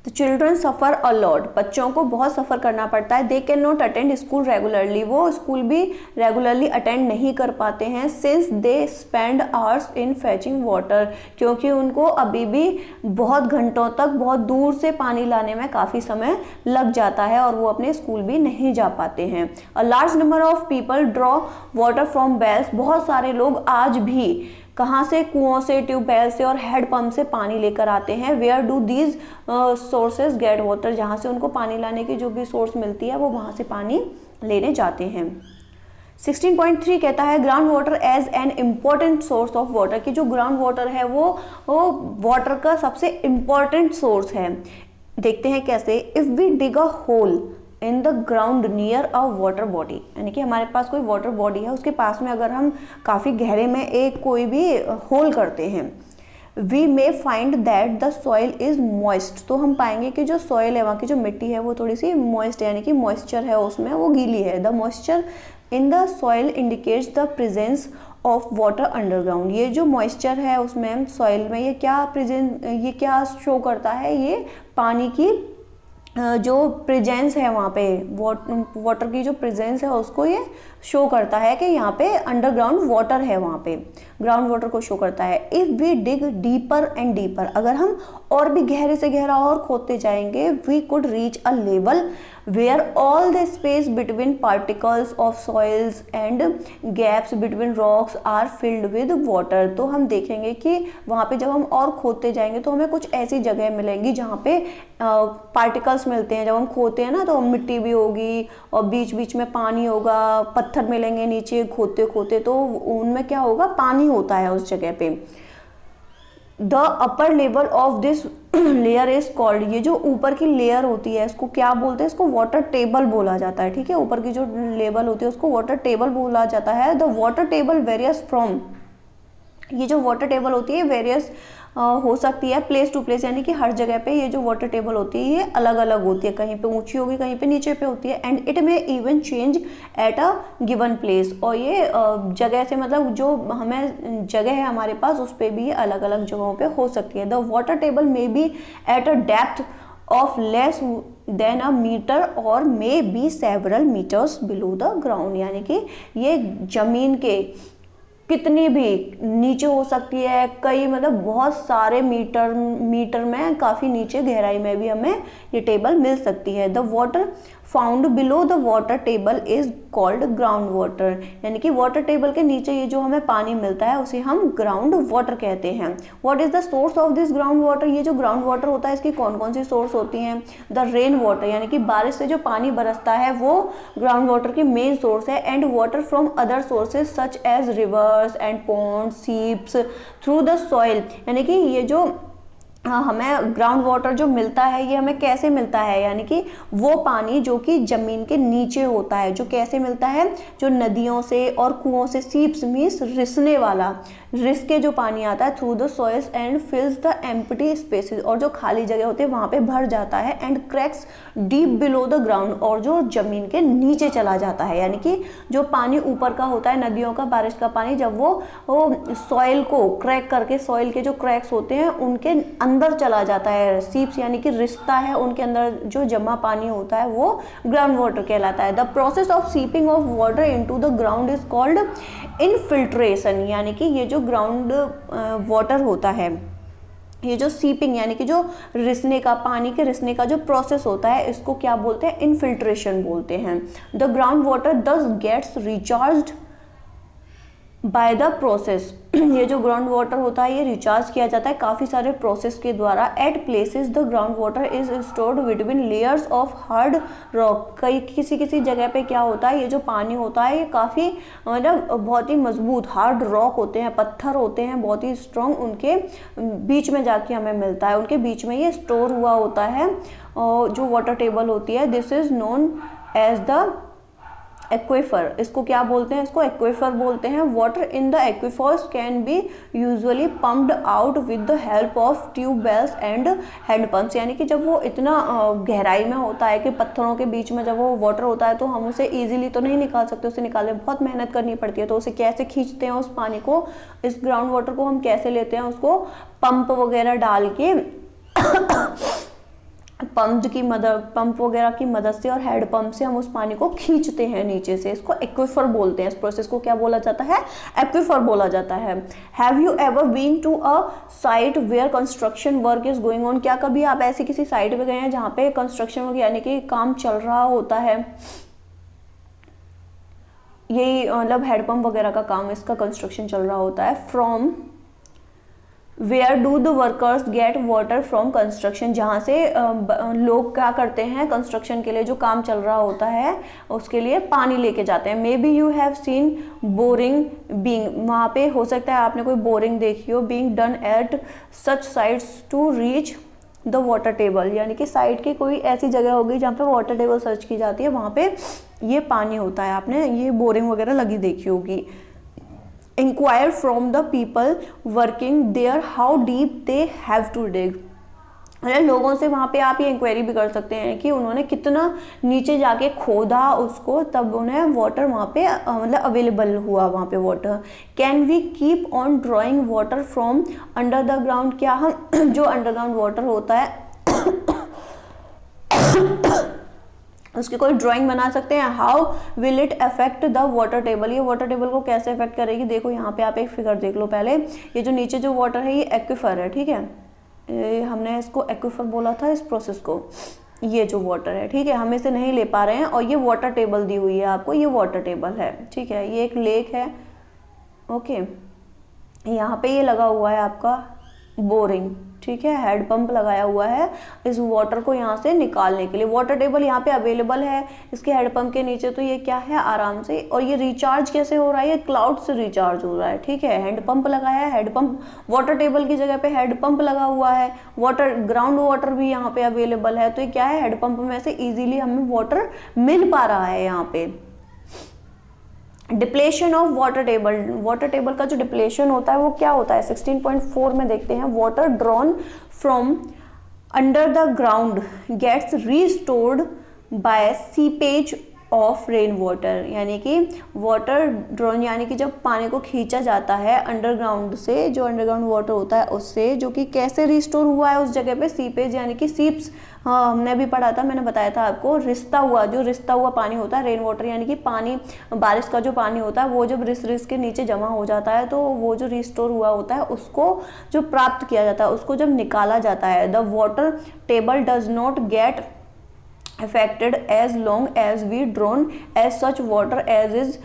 तो चिल्ड्रन सफ़र अ लॉट, बच्चों को बहुत सफ़र करना पड़ता है। They can not attend school regularly, वो स्कूल भी रेगुलरली अटेंड नहीं कर पाते हैं। Since they spend hours in फैचिंग water, क्योंकि उनको अभी भी बहुत घंटों तक बहुत दूर से पानी लाने में काफ़ी समय लग जाता है और वो अपने स्कूल भी नहीं जा पाते हैं। A large number of people draw water from wells, बहुत सारे लोग आज भी कहाँ से, कुओं से, ट्यूबवेल से और हेड पंप से पानी लेकर आते हैं। Where do these sources get water, जहाँ से उनको पानी लाने की जो भी सोर्स मिलती है वो वहाँ से पानी लेने जाते हैं। 16.3 कहता है ground water as an important source of water, कि जो ग्राउंड वाटर है वो वाटर का सबसे इम्पॉर्टेंट सोर्स है। देखते हैं कैसे। If we dig a hole in the ground near a water body, यानी कि हमारे पास कोई वाटर बॉडी है, उसके पास में अगर हम काफ़ी गहरे में एक कोई भी होल करते हैं, we may find that the soil is moist, तो हम पाएंगे कि जो सॉइल है, वहाँ की जो मिट्टी है वो थोड़ी सी मॉइस्ट, यानी कि मॉइस्चर है उसमें, वो गीली है। The moisture in the soil indicates the presence of water underground. ये जो मॉइस्चर है उसमें सॉइल में, ये क्या शो करता है, ये पानी की जो प्रेजेंस है वहाँ पे, वाटर की जो प्रेजेंस है उसको ये शो करता है कि यहाँ पे अंडरग्राउंड वाटर है, वहाँ पे ग्राउंड वाटर को शो करता है। If we dig deeper and deeper, अगर हम और भी गहरे से गहरा और खोदते जाएंगे, we could reach a level where all the space between particles of soils and gaps between rocks are filled with water. तो हम देखेंगे कि वहाँ पे जब हम और खोदते जाएंगे तो हमें कुछ ऐसी जगह मिलेंगी जहाँ पे पार्टिकल्स मिलते हैं। जब हम खोदते हैं ना तो मिट्टी भी होगी और बीच बीच में पानी होगा, पत्थर मिलेंगे नीचे खोदते खोदते, तो उनमें क्या होगा, पानी होता है उस जगह पे। The upper level of this layer is called, ये जो ऊपर की लेयर होती है इसको क्या बोलते हैं, इसको वाटर टेबल बोला जाता है, ठीक है। ऊपर की जो लेवल होती है उसको वाटर टेबल बोला जाता है। The water table various from, ये जो वाटर टेबल होती है वेरियस हो सकती है प्लेस टू प्लेस, यानी कि हर जगह पे ये जो वाटर टेबल होती है ये अलग अलग होती है, कहीं पे ऊंची होगी कहीं पे नीचे पे होती है। एंड इट में even change at a given place, और ये जगह से मतलब जो हमें जगह है हमारे पास उस पर भी ये अलग अलग जगहों पे हो सकती है। The water table may be at a depth of less than a meter or may be several meters below the ground, यानी कि ये जमीन के कितनी भी नीचे हो सकती है, कई मतलब बहुत सारे मीटर में, काफ़ी नीचे गहराई में भी हमें ये टेबल मिल सकती है। The water found below the water table is called ground water, यानी कि वाटर टेबल के नीचे ये जो हमें पानी मिलता है उसे हम ग्राउंड वाटर कहते हैं। What is the source of this ground water, ये जो ग्राउंड वाटर होता है इसकी कौन कौन सी सोर्स होती हैं। द रेन वाटर, यानी कि बारिश से जो पानी बरसता है वो ग्राउंड वाटर की मेन सोर्स है। And water from other sources such as rivers and pond seeps through the soil, यानी कि ये जो हमें ग्राउंड वाटर जो मिलता है ये हमें कैसे मिलता है, यानी कि वो पानी जो कि जमीन के नीचे होता है, जो कैसे मिलता है, जो नदियों से और कुओं से, सीप्स मीन्स रिसने वाला, रिस के जो पानी आता है through the soils and फिल्स the empty spaces, और जो खाली जगह होती है वहाँ पे भर जाता है। And cracks deep below the ground, और जो जमीन के नीचे चला जाता है, यानी कि जो पानी ऊपर का होता है नदियों का, बारिश का पानी, जब वो सॉइल को क्रैक करके, सॉइल के जो क्रैक्स होते हैं उनके अंदर चला जाता है, सीप्स यानी कि रिश्ता है उनके अंदर जो जमा पानी होता है वो ग्राउंड वाटर कहलाता है। The process of seeping of water into the ground is called infiltration, यानी कि ये जो ग्राउंड वाटर होता है, ये जो सीपिंग यानी कि जो रिसने का, पानी के रिसने का जो प्रोसेस होता है इसको क्या बोलते हैं, इनफिल्ट्रेशन बोलते हैं। The ground water thus gets recharged by the process, ये जो ग्राउंड वाटर होता है ये रिचार्ज किया जाता है काफ़ी सारे प्रोसेस के द्वारा। At places the ground water is stored between layers of hard rock, कई किसी जगह पे क्या होता है, ये जो पानी होता है ये काफ़ी मतलब बहुत ही मजबूत हार्ड रॉक होते हैं, पत्थर होते हैं बहुत ही स्ट्रॉन्ग, उनके बीच में जाके हमें मिलता है, उनके बीच में ये स्टोर हुआ होता है जो वाटर टेबल होती है। This is known as the aquifer, इसको क्या बोलते हैं, इसको एक्वेफर बोलते हैं। Water in the aquifers can be usually pumped out with the help of tubewells and hand pumps, यानी कि जब वो इतना गहराई में होता है कि पत्थरों के बीच में जब वो वाटर होता है तो हम उसे इजीली तो नहीं निकाल सकते, उसे निकालने में बहुत मेहनत करनी पड़ती है। तो उसे कैसे खींचते हैं उस पानी को, इस ग्राउंड वाटर को हम कैसे लेते हैं, उसको पंप वगैरह डाल के पंप वगैरह की मदद से और हेड पंप से हम उस पानी को खींचते हैं नीचे से, इसको एक्वेफर बोलते हैं। इस प्रोसेस को क्या बोला जाता है, एक्वेफर बोला जाता है। Have you ever been to a site where construction work is going on, क्या कभी आप ऐसी किसी साइट पे गए हैं जहाँ पे कंस्ट्रक्शन वर्क यानी कि काम चल रहा होता है, यही मतलब हेडपम्प वगैरह का काम, इसका कंस्ट्रक्शन चल रहा होता है। From where do the workers get water from construction, जहाँ से लोग क्या करते हैं कंस्ट्रक्शन के लिए जो काम चल रहा होता है उसके लिए पानी लेके जाते हैं। May be you have seen boring being, वहाँ पे हो सकता है आपने कोई बोरिंग देखी हो, being done at such sites to reach the water table, यानी कि साइट की कोई ऐसी जगह होगी जहाँ पे वाटर टेबल सर्च की जाती है, वहाँ पे ये पानी होता है, आपने ये बोरिंग वगैरह लगी देखी होगी। Enquire from the people working there how deep they have to dig, मतलब लोगों से वहाँ पे आप ये इंक्वायरी भी कर सकते हैं कि उन्होंने कितना नीचे जाके खोदा उसको, तब उन्हें वाटर वहाँ पे मतलब अवेलेबल हुआ वहाँ पे water. Can we keep on drawing water from under the ground, क्या हम जो अंडरग्राउंड वाटर होता है उसकी कोई ड्राइंग बना सकते हैं। How will it affect the water table, ये वाटर टेबल को कैसे अफेक्ट करेगी, देखो यहाँ पे आप एक फिगर देख लो पहले, ये जो नीचे जो वाटर है ये एक्विफर है, ठीक है, हमने इसको एक्विफर बोला था इस प्रोसेस को, ये जो वाटर है, ठीक है, हम इसे नहीं ले पा रहे हैं और ये वाटर टेबल दी हुई है आपको, ये वाटर टेबल है, ठीक है, ये एक लेक है, ओके, यहाँ पे ये लगा हुआ है आपका बोरिंग, ठीक है, हेड पंप लगाया हुआ है इस वाटर को यहाँ से निकालने के लिए। वाटर टेबल यहाँ पे अवेलेबल है इसके हेड पंप के नीचे, तो ये क्या है आराम से, और ये रिचार्ज कैसे हो रहा है, ये क्लाउड से रिचार्ज हो रहा है, ठीक है, हैंड पंप लगाया है, हेड पंप वाटर टेबल की जगह पे हेड पंप लगा हुआ है, वाटर ग्राउंड वाटर भी यहाँ पे अवेलेबल है, तो ये क्या है हेड पंप में से इजीली हमें वाटर मिल पा रहा है यहाँ पे। डिप्लेशन ऑफ वाटर टेबल का जो डिप्लेशन होता है वो क्या होता है, 16.4 में देखते हैं, water drawn from under the ground gets restored by seepage of rain water, यानी कि वाटर ड्रॉन यानी कि जब पानी को खींचा जाता है अंडरग्राउंड से, जो अंडरग्राउंड वाटर होता है उससे, जो कि कैसे रिस्टोर हुआ है उस जगह पे, सीपेज यानी कि सीप्स, हाँ हमने भी पढ़ा था, मैंने बताया था आपको, रिसता हुआ पानी होता है, रेन वाटर यानी कि पानी, बारिश का जो पानी होता है वो जब रिस के नीचे जमा हो जाता है तो वो जो रिस्टोर हुआ होता है उसको जो प्राप्त किया जाता है, उसको जब निकाला जाता है, the water table does not gate affected as long as we drawn as such water as is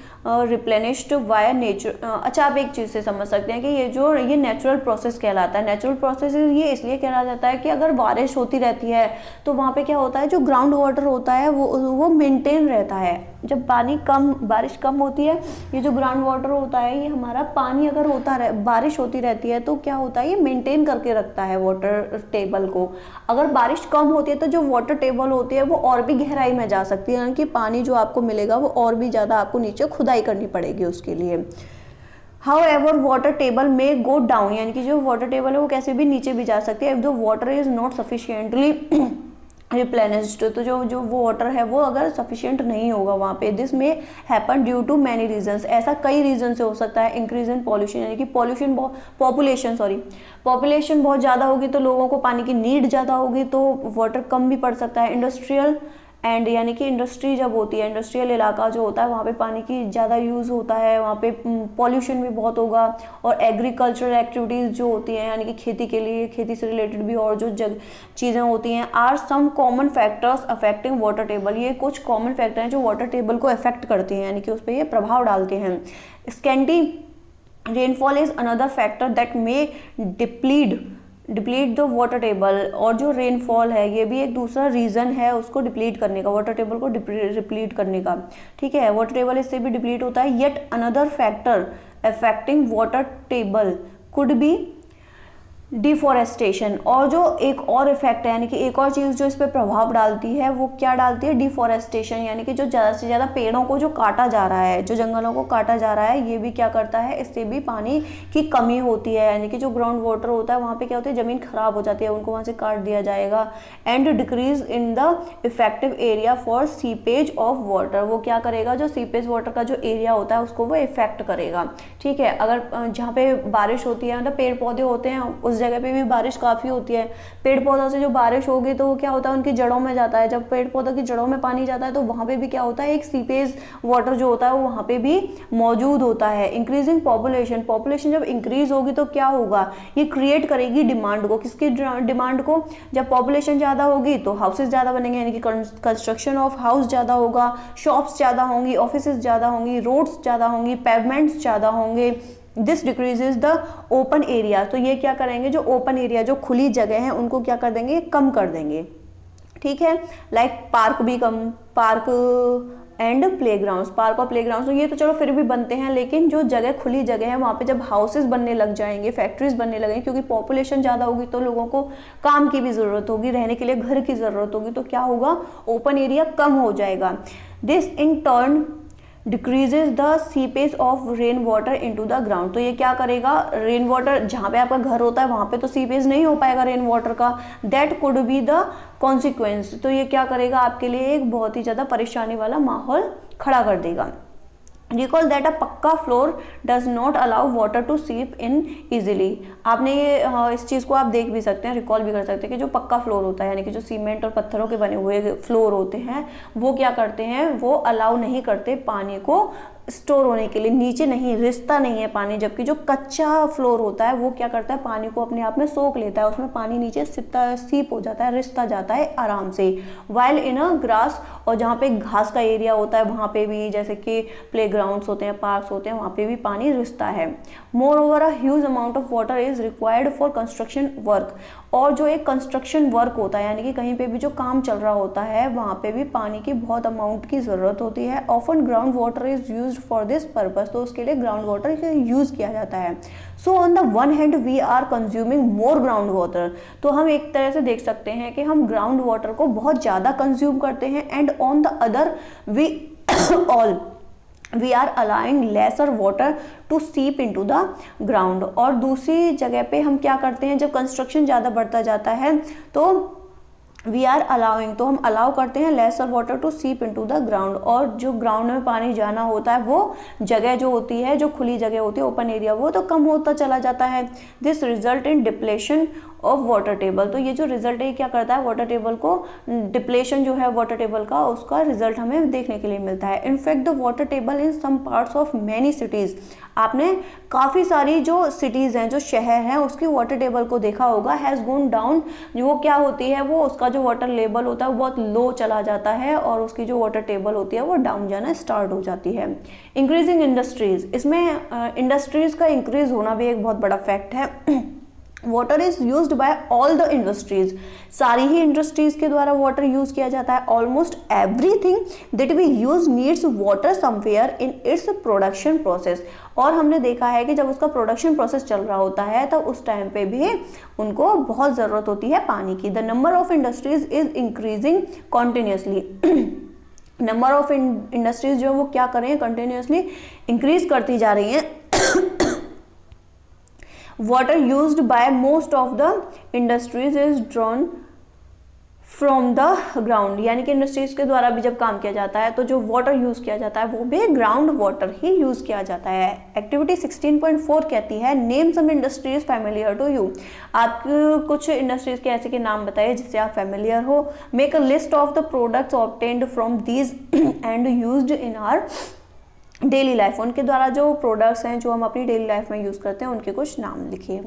replenished by nature। अच्छा, आप एक चीज़ से समझ सकते हैं कि ये नेचुरल प्रोसेस कहलाता है। नेचुरल प्रोसेस ये इसलिए कहला जाता है कि अगर बारिश होती रहती है तो वहाँ पे क्या होता है, जो ग्राउंड वाटर होता है वो मेंटेन रहता है। जब बारिश कम होती है, ये जो ग्राउंड वाटर होता है, ये हमारा पानी अगर बारिश होती रहती है तो क्या होता है, ये मेंटेन करके रखता है वाटर टेबल को। अगर बारिश कम होती है तो जो वाटर टेबल होती है वो और भी गहराई में जा सकती है, यानी कि पानी जो आपको मिलेगा वो और भी ज़्यादा आपको नीचे खुदाई करनी पड़ेगी उसके लिए। However, वाटर टेबल में गो डाउन, यानी कि जो वाटर टेबल है वो कैसे भी नीचे भी जा सकती है, if the water is not sufficiently replenished, तो जो वो वाटर है वो अगर सफिशिएंट नहीं होगा वहाँ पे, this may happen due to many reasons, ऐसा कई रीजन से हो सकता है। इंक्रीज इन पॉल्यूशन, यानी कि पॉपुलेशन बहुत ज़्यादा होगी तो लोगों को पानी की नीड ज़्यादा होगी तो वाटर कम भी पड़ सकता है। इंडस्ट्रियल एंड, यानी कि इंडस्ट्री जब होती है, इंडस्ट्रियल इलाका जो होता है वहाँ पे पानी की ज़्यादा यूज़ होता है, वहाँ पे पॉल्यूशन भी बहुत होगा। और एग्रीकल्चरल एक्टिविटीज़ जो होती हैं, यानी कि खेती से रिलेटेड भी और जो चीज़ें होती हैं, are some common factors affecting water table, ये कुछ कॉमन फैक्टर हैं जो वाटर टेबल को अफेक्ट करते हैं, यानी कि उस पर ये प्रभाव डालते हैं। Scanty rainfall is another factor that may deplete the water table, और जो रेनफॉल है ये भी एक दूसरा रीज़न है उसको डिप्लीट करने का, वाटर टेबल को डिप्लीट करने का। ठीक है, वाटर टेबल इससे भी डिप्लीट होता है। Yet another factor affecting water table could be deforestation, और जो एक और इफेक्ट है, यानी कि एक और चीज़ जो इस पर प्रभाव डालती है वो क्या डालती है, डिफॉरेस्टेशन, यानी कि जो ज़्यादा से ज़्यादा पेड़ों को जो काटा जा रहा है, जो जंगलों को काटा जा रहा है, ये भी क्या करता है, इससे भी पानी की कमी होती है, यानी कि जो ग्राउंड वाटर होता है वहाँ पे क्या होता है, ज़मीन खराब हो जाती है, उनको वहाँ से काट दिया जाएगा। And decrease in the effective area for seepage of water, वो क्या करेगा, जो सीपेज वाटर का जो एरिया होता है उसको वो इफेक्ट करेगा। ठीक है, अगर जहाँ पे बारिश होती है, मतलब पेड़ पौधे होते हैं उस जगह पे भी बारिश काफ़ी होती है, पेड़ पौधों से जो बारिश होगी तो क्या होता है, उनकी जड़ों में जाता है, जब पेड़ पौधों की जड़ों में पानी जाता है तो वहाँ पे भी क्या होता है, एक सीपेज वाटर जो होता है वो वहाँ पे भी मौजूद होता है। इंक्रीजिंग पॉपुलेशन जब इंक्रीज होगी तो क्या होगा, ये क्रिएट करेगी डिमांड को, किसकी डिमांड को, जब पॉपुलेशन ज़्यादा होगी तो हाउसेज ज़्यादा बनेंगे, यानी कि कंस्ट्रक्शन ऑफ हाउस ज़्यादा होगा, शॉप्स ज़्यादा होंगी, ऑफिस ज़्यादा होंगी, रोड्स ज़्यादा होंगी, पेवमेंट्स ज़्यादा होंगे। This decreases the open area, तो ये क्या करेंगे, जो ओपन एरिया, जो खुली जगह है उनको क्या कर देंगे, कम कर देंगे। ठीक है, लाइक पार्क भी कम, पार्क एंड प्लेग्राउंड्स, पार्क और प्लेग्राउंड्स, तो ये तो चलो फिर भी बनते हैं, लेकिन जो जगह खुली जगह है वहाँ पे जब हाउसेस बनने लग जाएंगे, फैक्ट्रीज बनने लगेंगे, क्योंकि पॉपुलेशन ज़्यादा होगी तो लोगों को काम की भी ज़रूरत होगी, रहने के लिए घर की ज़रूरत होगी, तो क्या होगा, ओपन एरिया कम हो जाएगा। This in turn decreases the seepage of rain water into the ground, तो ये क्या करेगा, रेन वाटर जहाँ पे आपका घर होता है वहाँ पे तो सीपेज नहीं हो पाएगा रेन वाटर का, that could be the consequence, तो ये क्या करेगा, आपके लिए एक बहुत ही ज़्यादा परेशानी वाला माहौल खड़ा कर देगा। Recall that a pucca floor does not allow water to seep in easily, आपने ये इस चीज़ को आप देख भी सकते हैं, रिकॉल भी कर सकते हैं कि जो पक्का फ्लोर होता है, यानी कि जो सीमेंट और पत्थरों के बने हुए फ्लोर होते हैं वो क्या करते हैं, वो अलाउ नहीं करते पानी को स्टोर होने के लिए, नीचे नहीं, रिसता नहीं है पानी, जबकि जो कच्चा फ्लोर होता है वो क्या करता है, पानी को अपने आप में सोख लेता है, उसमें पानी नीचे सीप हो जाता है, रिसता जाता है आराम से। वाइल इन अ ग्रास, और जहाँ पे घास का एरिया होता है वहाँ पे भी, जैसे कि प्लेग्राउंड्स होते हैं, पार्क्स होते हैं, वहाँ पे भी पानी रिसता है। More over a huge amount of water is required for construction work, और जो एक कंस्ट्रक्शन वर्क होता है, यानी कि कहीं पे भी जो काम चल रहा होता है वहाँ पे भी पानी की बहुत अमाउंट की ज़रूरत होती है। Often ground water is used for this purpose, तो उसके लिए ग्राउंड वाटर यूज़ किया जाता है। So on the one hand we are consuming more ground water, तो हम एक तरह से देख सकते हैं कि हम ग्राउंड वाटर को बहुत ज़्यादा कंज्यूम करते हैं, and on the other we all we are allowing lesser water to seep into the ground. और दूसरी जगह पे हम क्या करते हैं, जब कंस्ट्रक्शन ज़्यादा बढ़ता जाता है तो वी आर अलाउइंग, तो हम अलाउ करते हैं laser water to seep into the ground, और जो ग्राउंड में पानी जाना होता है वो जगह जो होती है, जो खुली जगह होती है, ओपन एरिया, वो तो कम होता चला जाता है। This result in depletion of water table. तो ये जो रिजल्ट है क्या करता है, वाटर टेबल को, डिप्लेशन जो है वाटर टेबल का, उसका रिजल्ट हमें देखने के लिए मिलता है। In fact the water table in some parts of many cities, आपने काफ़ी सारी जो सिटीज़ हैं, जो शहर हैं, उसकी वाटर टेबल को देखा होगा, हैज़ गॉन डाउन। वो क्या होती है, वो उसका जो वाटर लेवल होता है वो बहुत लो चला जाता है और उसकी जो वाटर टेबल होती है वो डाउन जाना स्टार्ट हो जाती है। इंक्रीजिंग इंडस्ट्रीज़, इसमें इंडस्ट्रीज़ का इंक्रीज होना भी एक बहुत बड़ा फैक्ट है। Water is used by all the industries, सारी ही इंडस्ट्रीज के द्वारा वाटर यूज किया जाता है। Almost everything that we use needs water somewhere in its production process. और हमने देखा है कि जब उसका प्रोडक्शन प्रोसेस चल रहा होता है तब उस टाइम पे भी उनको बहुत ज़रूरत होती है पानी की। The number of industries is increasing continuously. Number of industries जो वो क्या कर रही हैं, कंटिन्यूसली इंक्रीज करती जा रही हैं। Water used by most of the industries is drawn from the ground, यानी कि इंडस्ट्रीज के द्वारा भी जब काम किया जाता है तो जो वाटर यूज किया जाता है वो भी ग्राउंड वाटर ही यूज किया जाता है। एक्टिविटी 16.4 कहती है name some industries familiar to you. आप कुछ इंडस्ट्रीज के ऐसे के नाम बताइए जिससे आप फैमिलियर हो। Make a list of the products obtained from these and used in our daily life, उनके द्वारा जो प्रोडक्ट्स हैं जो हम अपनी डेली लाइफ में यूज़ करते हैं उनके कुछ नाम लिखिए।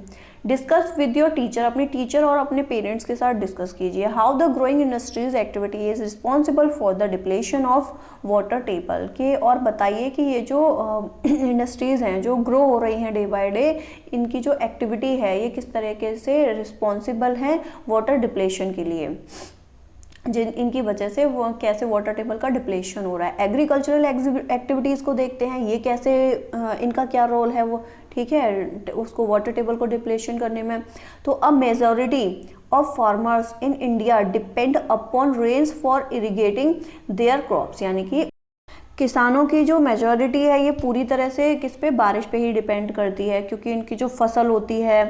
डिस्कस विद योर टीचर, अपने टीचर और अपने पेरेंट्स के साथ डिस्कस कीजिए। How the growing industries activity is responsible for the depletion of water table के, और बताइए कि ये जो इंडस्ट्रीज़ हैं जो ग्रो हो रही हैं डे बाय डे, इनकी जो एक्टिविटी है ये किस तरीके से रिस्पॉन्सिबल हैं वाटर डिप्लेशन के लिए, जिन इनकी वजह से वो कैसे वाटर टेबल का डिप्लेशन हो रहा है। एग्रीकल्चरल एक्टिविटीज़ को देखते हैं, ये कैसे इनका क्या रोल है वो, ठीक है, उसको वाटर टेबल को डिप्लेशन करने में। तो a majority of farmers in India depend upon rains for irrigating their crops, यानी कि किसानों की जो मेजॉरिटी है ये पूरी तरह से किस पे, बारिश पे ही डिपेंड करती है, क्योंकि इनकी जो फसल होती है,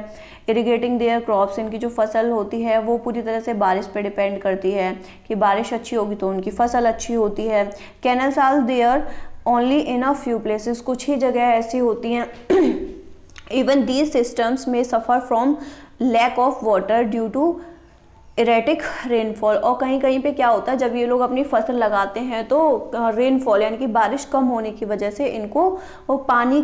इरिगेटिंग देयर क्रॉप्स, इनकी जो फसल होती है वो पूरी तरह से बारिश पे डिपेंड करती है कि बारिश अच्छी होगी तो उनकी फसल अच्छी होती है। Canals are there only in a few places, कुछ ही जगह ऐसी होती हैं। Even these systems may suffer from lack of water due to erratic rainfall. और कहीं कहीं पे क्या होता है, जब ये लोग अपनी फसल लगाते हैं तो रेनफॉल यानी कि बारिश कम होने की वजह से इनको वो पानी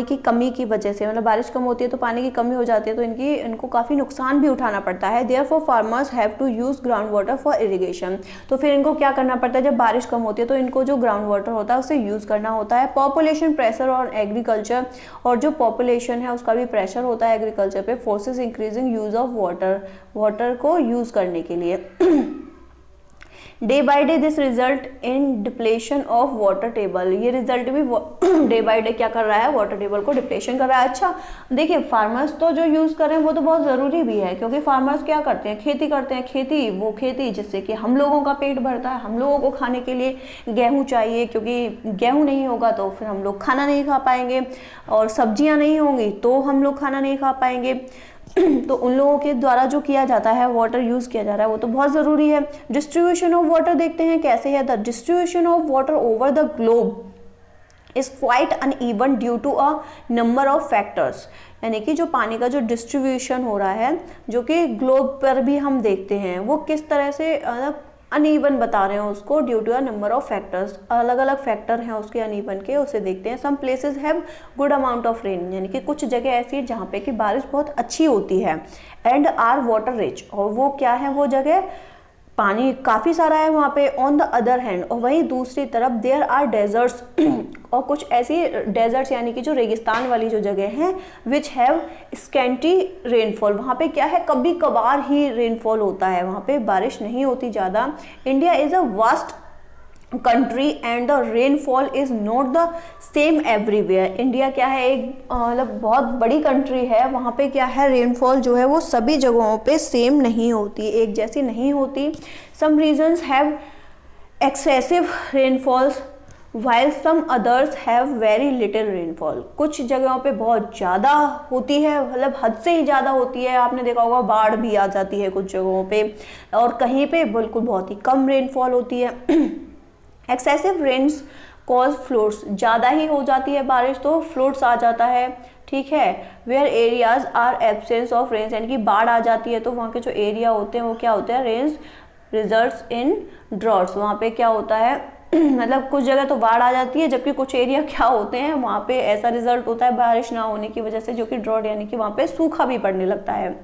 की कमी की वजह से, मतलब बारिश कम होती है तो पानी की कमी हो जाती है तो इनको काफ़ी नुकसान भी उठाना पड़ता है। Therefore farmers have to use ground water for irrigation, तो फिर इनको क्या करना पड़ता है, जब बारिश कम होती है तो इनको जो ग्राउंड वाटर होता है उसे यूज़ करना होता है। पॉपुलेशन प्रेशर और एग्रीकल्चर, और जो पॉपुलेशन है उसका भी प्रेशर होता है एग्रीकल्चर पे। Forces increasing use of water को यूज करने के लिए। Day by day this result in depletion of water table, ये रिजल्ट भी डे बाय डे क्या कर रहा है, वाटर टेबल को डिप्लेशन कर रहा है। अच्छा देखिए, फार्मर्स तो जो यूज़ कर रहे हैं वो तो बहुत ज़रूरी भी है, क्योंकि फार्मर्स क्या करते हैं, खेती करते हैं, खेती जिससे कि हम लोगों का पेट भरता है, हम लोगों को खाने के लिए गेहूँ चाहिए, क्योंकि गेहूँ नहीं होगा तो फिर हम लोग खाना नहीं खा पाएंगे, और सब्जियाँ नहीं होंगी तो हम लोग खाना नहीं खा पाएंगे। तो उन लोगों के द्वारा जो किया जाता है, वाटर यूज़ किया जा रहा है, वो तो बहुत ज़रूरी है। डिस्ट्रीब्यूशन ऑफ वाटर देखते हैं कैसे है। The distribution of water over the globe is quite uneven due to a number of factors, यानी कि जो पानी का जो डिस्ट्रीब्यूशन हो रहा है, जो कि ग्लोब पर भी हम देखते हैं, वो किस तरह से अनइवन बता रहे हैं उसको, due to a number of factors, अलग अलग फैक्टर हैं उसके अनइवन के, उसे देखते हैं। Some places have good amount of rain, यानी कि कुछ जगह ऐसी है जहाँ पे कि बारिश बहुत अच्छी होती है। एंड आर वाटर रिच, और वो क्या है, वो जगह पानी काफ़ी सारा है वहाँ पे। ऑन द अदर हैंड, और वहीं दूसरी तरफ देयर आर डेजर्ट्स, और कुछ ऐसी डेजर्ट्स यानी कि जो रेगिस्तान वाली जो जगह हैं, विच हैव स्कैंटी रेनफॉल, वहाँ पे क्या है, कभी कभार ही रेनफॉल होता है, वहाँ पे बारिश नहीं होती ज़्यादा। India is a vast country and the rainfall is not the same everywhere. India क्या है, एक मतलब बहुत बड़ी कंट्री है, वहाँ पे क्या है, रेनफॉल जो है वो सभी जगहों पे सेम नहीं होती, एक जैसी नहीं होती। Some regions have excessive rainfalls, while some others have very little rainfall। कुछ जगहों पे बहुत ज़्यादा होती है, मतलब हद से ही ज़्यादा होती है, आपने देखा होगा बाढ़ भी आ जाती है कुछ जगहों पे, और कहीं पे बिल्कुल बहुत ही कम रेनफॉल होती है। एक्सेसिव रेन्स कॉज फ्लड्स, ज़्यादा ही हो जाती है बारिश तो फ्लड्स आ जाता है, ठीक है। Where areas are absence of rains, यानी कि बाढ़ आ जाती है तो वहाँ के जो एरिया होते हैं वो क्या होते हैं, रेन्स रिजल्ट्स इन ड्रॉट्स, वहाँ पे क्या होता है मतलब कुछ जगह तो बाढ़ आ जाती है, जबकि कुछ एरिया क्या होते हैं वहाँ पे ऐसा रिजल्ट होता है बारिश ना होने की वजह से, जो कि ड्रॉट यानी कि वहाँ पे सूखा भी पड़ने लगता है।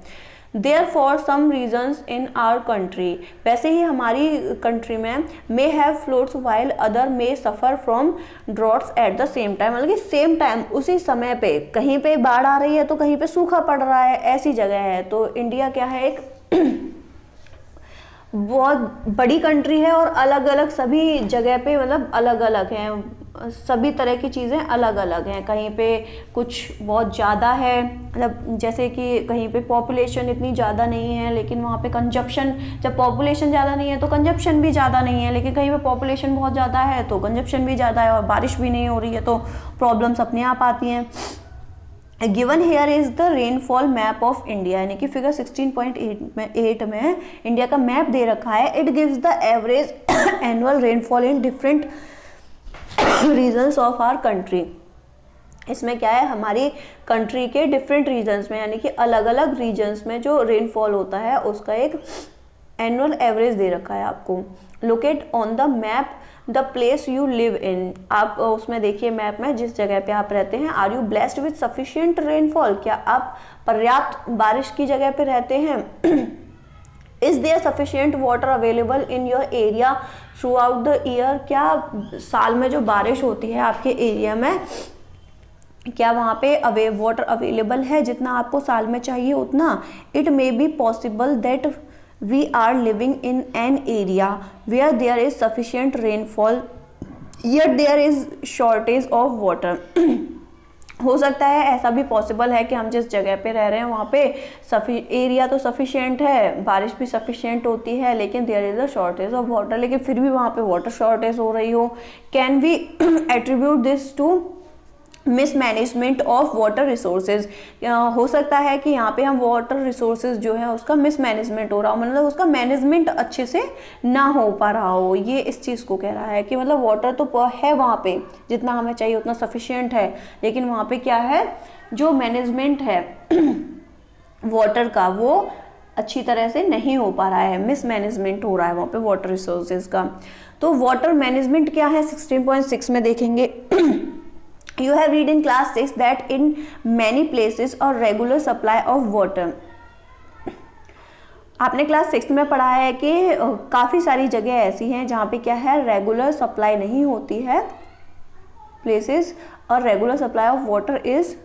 Therefore some regions in our country, वैसे ही हमारी कंट्री में may have floods while other may suffer from droughts at the same time, मतलब कि सेम टाइम उसी समय पे कहीं पे बाढ़ आ रही है तो कहीं पे सूखा पड़ रहा है, ऐसी जगह है। तो इंडिया क्या है, एक बहुत बड़ी कंट्री है और अलग अलग सभी जगह पे मतलब अलग अलग हैं, सभी तरह की चीज़ें अलग अलग हैं। कहीं पे कुछ बहुत ज़्यादा है, मतलब जैसे कि कहीं पे पॉपुलेशन इतनी ज़्यादा नहीं है लेकिन वहाँ पे कंजप्शन, जब पॉपुलेशन ज़्यादा नहीं है तो कंजप्शन भी ज़्यादा नहीं है, लेकिन कहीं पे पॉपुलेशन बहुत ज़्यादा है तो कंजप्शन भी ज़्यादा है और बारिश भी नहीं हो रही है तो प्रॉब्लम्स अपने आप आती हैं। Given here is the rainfall map of India, यानी कि फिगर 16.8 में इंडिया का मैप दे रखा है। It gives the average annual rainfall in different regions of our country. इसमें क्या है, हमारी कंट्री के डिफरेंट रीजन्स में, यानी कि अलग अलग रीजन्स में जो रेनफॉल होता है उसका एक एनुअल एवरेज दे रखा है आपको। Locate on the map the place you live in, आप उसमें देखिए मैप में जिस जगह पे आप रहते हैं। Are you blessed with sufficient rainfall, क्या आप पर्याप्त बारिश की जगह पे रहते हैं। Is there sufficient water available in your area throughout the year, क्या साल में जो बारिश होती है आपके एरिया में क्या वहाँ पे वाटर अवेलेबल है जितना आपको साल में चाहिए उतना। It may be possible that we are living in an area where there is sufficient rainfall yet there is shortage of water। हो सकता है ऐसा भी पॉसिबल है कि हम जिस जगह पे रह रहे हैं वहाँ पे एरिया तो सफिशिएंट है, बारिश भी सफिशिएंट होती है, लेकिन there is a shortage of water, लेकिन फिर भी वहाँ पे वाटर शॉर्टेज हो रही हो। Can we attribute this to mismanagement of water resources, हो सकता है कि यहाँ पे हम वाटर रिसोर्सेज जो है उसका मिसमैनेजमेंट हो रहा हो, मतलब उसका मैनेजमेंट अच्छे से ना हो पा रहा हो। ये इस चीज़ को कह रहा है कि मतलब वाटर तो है वहाँ पे जितना हमें चाहिए उतना सफिशिएंट है, लेकिन वहाँ पे क्या है, जो मैनेजमेंट है वाटर का वो अच्छी तरह से नहीं हो पा रहा है, मिसमैनेजमेंट हो रहा है वहाँ पे वाटर रिसोर्सेज का। तो वाटर मैनेजमेंट क्या है 16.6 में देखेंगे। You have read in class 6 that in many places a regular supply of water, आपने क्लास 6 में पढ़ा है कि काफ़ी सारी जगह ऐसी हैं जहाँ पे क्या है, रेगुलर सप्लाई नहीं होती है। प्लेसेस और regular supply of water is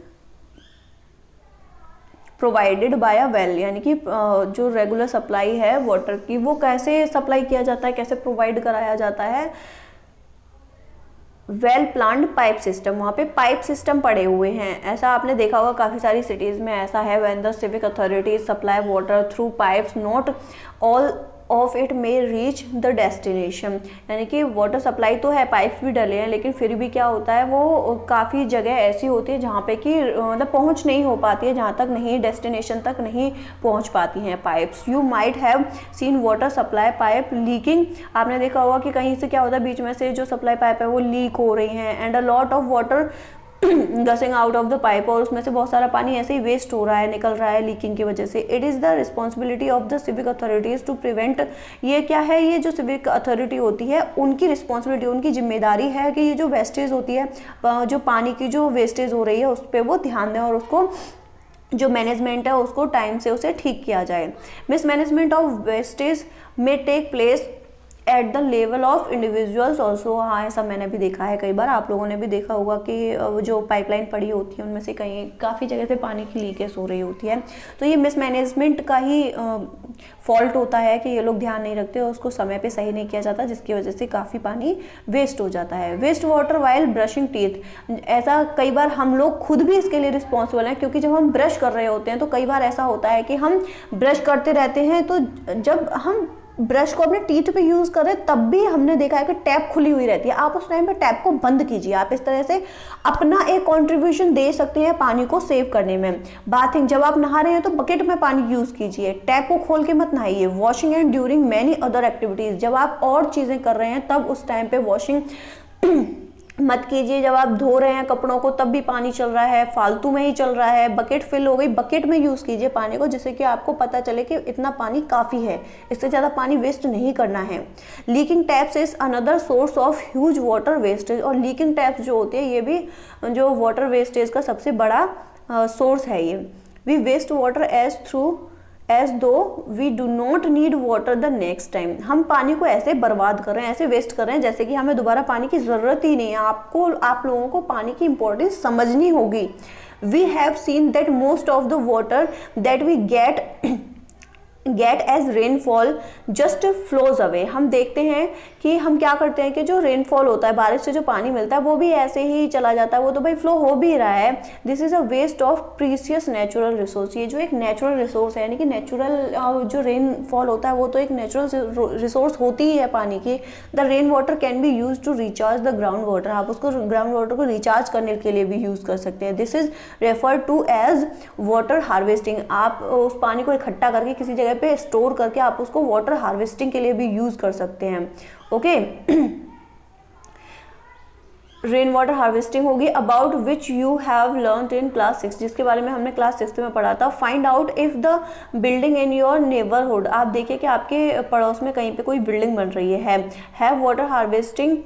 provided by a well, यानी कि जो रेगुलर सप्लाई है वाटर की वो कैसे सप्लाई किया जाता है, कैसे प्रोवाइड कराया जाता है। वेल प्लान्ड पाइप सिस्टम, वहाँ पे पाइप सिस्टम पड़े हुए हैं, ऐसा आपने देखा होगा काफ़ी सारी सिटीज़ में ऐसा है। When the civic authorities supply water through pipes not all of it may reach the destination, यानी कि वाटर सप्लाई तो है, पाइप्स भी डले हैं, लेकिन फिर भी क्या होता है वो काफ़ी जगह ऐसी होती है जहाँ पे कि मतलब पहुँच नहीं हो पाती है, जहाँ तक नहीं डेस्टिनेशन तक नहीं पहुँच पाती हैं pipes. You might have seen water supply pipe leaking, आपने देखा होगा कि कहीं से क्या होता है बीच में से जो सप्लाई पाइप है वो लीक हो रही हैं। And a lot of water gushing out of the pipe, और उसमें से बहुत सारा पानी ऐसे ही वेस्ट हो रहा है, निकल रहा है लीकिंग की वजह से। It is the responsibility of the civic authorities to prevent, ये क्या है, ये जो सिविक अथॉरिटी होती है उनकी रिस्पॉन्सिबिलिटी, उनकी जिम्मेदारी है कि ये जो वेस्टेज होती है, जो पानी की जो वेस्टेज हो रही है उस पर वो ध्यान दें और उसको जो मैनेजमेंट है उसको टाइम से उसे ठीक किया जाए। Mismanagement of wastage may take place at the level of individuals also, हाँ ऐसा मैंने भी देखा है कई बार, आप लोगों ने भी देखा होगा कि जो पाइपलाइन पड़ी होती है उनमें से कहीं काफ़ी जगह से पानी की लीकेज हो रही होती है, तो ये मिसमैनेजमेंट का ही फॉल्ट होता है कि ये लोग ध्यान नहीं रखते और उसको समय पे सही नहीं किया जाता, जिसकी वजह से काफ़ी पानी वेस्ट हो जाता है। Waste water while brushing teeth, ऐसा कई बार हम लोग खुद भी इसके लिए रिस्पॉन्सिबल हैं, क्योंकि जब हम ब्रश कर रहे होते हैं तो कई बार ऐसा होता है कि हम ब्रश करते रहते हैं, तो जब हम ब्रश को अपने टीथ पे यूज करें तब भी हमने देखा है कि टैप खुली हुई रहती है, आप उस टाइम पे टैप को बंद कीजिए। आप इस तरह से अपना एक कंट्रीब्यूशन दे सकते हैं पानी को सेव करने में। बाथिंग, जब आप नहा रहे हैं तो बकेट में पानी यूज कीजिए, टैप को खोल के मत नहाइए। Washing and during many other activities, जब आप और चीजें कर रहे हैं तब उस टाइम पे वॉशिंग मत कीजिए। जब आप धो रहे हैं कपड़ों को तब भी पानी चल रहा है, फालतू में ही चल रहा है, बकेट फिल हो गई, बकेट में यूज कीजिए पानी को, जिससे कि आपको पता चले कि इतना पानी काफी है, इससे ज्यादा पानी वेस्ट नहीं करना है। Leaking taps is another source of huge water wastage, और लीकिंग टैप्स जो होती है ये भी जो वाटर वेस्टेज का सबसे बड़ा सोर्स है। ये we waste water as though we do not need water the next time, हम पानी को ऐसे बर्बाद कर रहे हैं, ऐसे वेस्ट कर रहे हैं जैसे कि हमें दोबारा पानी की जरूरत ही नहीं है। आप लोगों को पानी की इंपॉर्टेंस समझनी होगी। We have seen that most of the water that we get as rainfall just flows away, हम देखते हैं कि हम क्या करते हैं कि जो रेनफॉल होता है, बारिश से जो पानी मिलता है वो भी ऐसे ही चला जाता है, वो तो भाई फ्लो हो भी रहा है। This is a waste of precious natural resource, ये जो एक नेचुरल रिसोर्स है, यानी कि नेचुरल जो रेनफॉल होता है वो तो एक नेचुरल रिसोर्स होती ही है पानी की। The rain water can be use to recharge the ground water, आप उसको ग्राउंड वाटर को रिचार्ज करने के लिए भी यूज कर सकते हैं। This is refer to as water harvesting, आप उस पानी को इकट्ठा करके किसी जगह पे स्टोर करके आप उसको वाटर हार्वेस्टिंग के लिए भी यूज कर सकते हैं। ओके, रेन वाटर हार्वेस्टिंग होगी about which you have learned in class 6, जिसके बारे में हमने क्लास 6 में पढ़ा था। Find out if the building in your neighbourhood, आप देखिए कि आपके पड़ोस में कहीं पे कोई बिल्डिंग बन रही है। Have water harvesting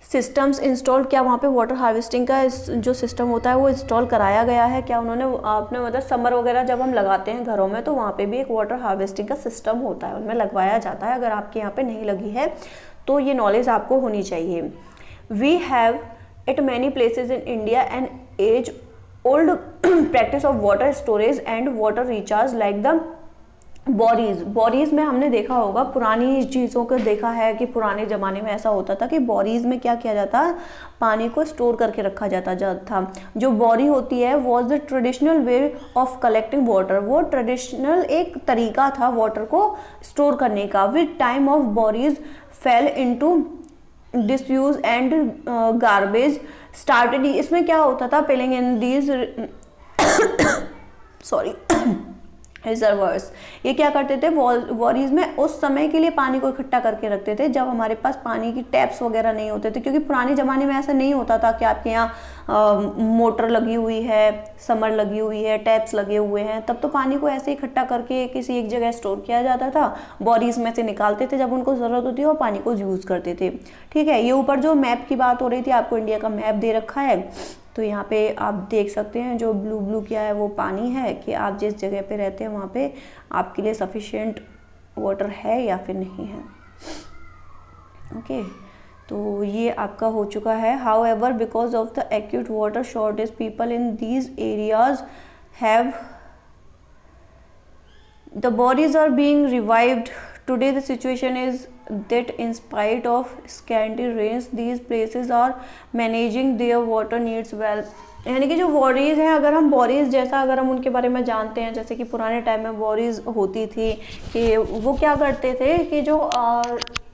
systems install, क्या वहाँ पे वाटर हार्वेस्टिंग का जो सिस्टम होता है वो इंस्टॉल कराया गया है क्या उन्होंने? आपने मतलब समर वगैरह जब हम लगाते हैं घरों में तो वहाँ पे भी एक वाटर हार्वेस्टिंग का सिस्टम होता है, उनमें लगवाया जाता है। अगर आपके यहाँ पे नहीं लगी है तो ये नॉलेज आपको होनी चाहिए। We have at many places in India an age old practice of water storage and water recharge like the bawris में हमने देखा होगा, पुरानी चीज़ों को देखा है कि पुराने ज़माने में ऐसा होता था कि बोरीज में क्या किया जाता, पानी को स्टोर करके रखा जाता था। जो बोरी होती है was the traditional way of collecting water, वो ट्रेडिशनल एक तरीका था वाटर को स्टोर करने का। With time of bawris fell into disuse and garbage started, इसमें क्या होता था, piling in these sorry reservoirs, ये क्या करते थे वॉरीज में उस समय के लिए पानी को इकट्ठा करके रखते थे जब हमारे पास पानी की टैप्स वगैरह नहीं होते थे, क्योंकि पुराने ज़माने में ऐसा नहीं होता था कि आपके यहाँ मोटर लगी हुई है, समर लगी हुई है, टैप्स लगे हुए हैं, तब तो पानी को ऐसे इकट्ठा करके किसी एक जगह स्टोर किया जाता था, बॉरीज में से निकालते थे जब उनको ज़रूरत होती है और पानी को यूज़ करते थे। ठीक है, ये ऊपर जो मैप की बात हो रही थी, आपको इंडिया का मैप दे रखा है, तो यहाँ पे आप देख सकते हैं जो ब्लू ब्लू क्या है वो पानी है, कि आप जिस जगह पे रहते हैं वहाँ पे आपके लिए सफिशिएंट वाटर है या फिर नहीं है। ओके, तो ये आपका हो चुका है। However because of the acute water shortage people in these areas have the bodies are being revived today. The situation is that in spite of scanty rains these places are managing their water needs well, यानी कि जो बोरीज हैं, अगर हम बोरीज जैसा अगर हम उनके बारे में जानते हैं, जैसे कि पुराने टाइम में बोरीज होती थी कि वो क्या करते थे कि जो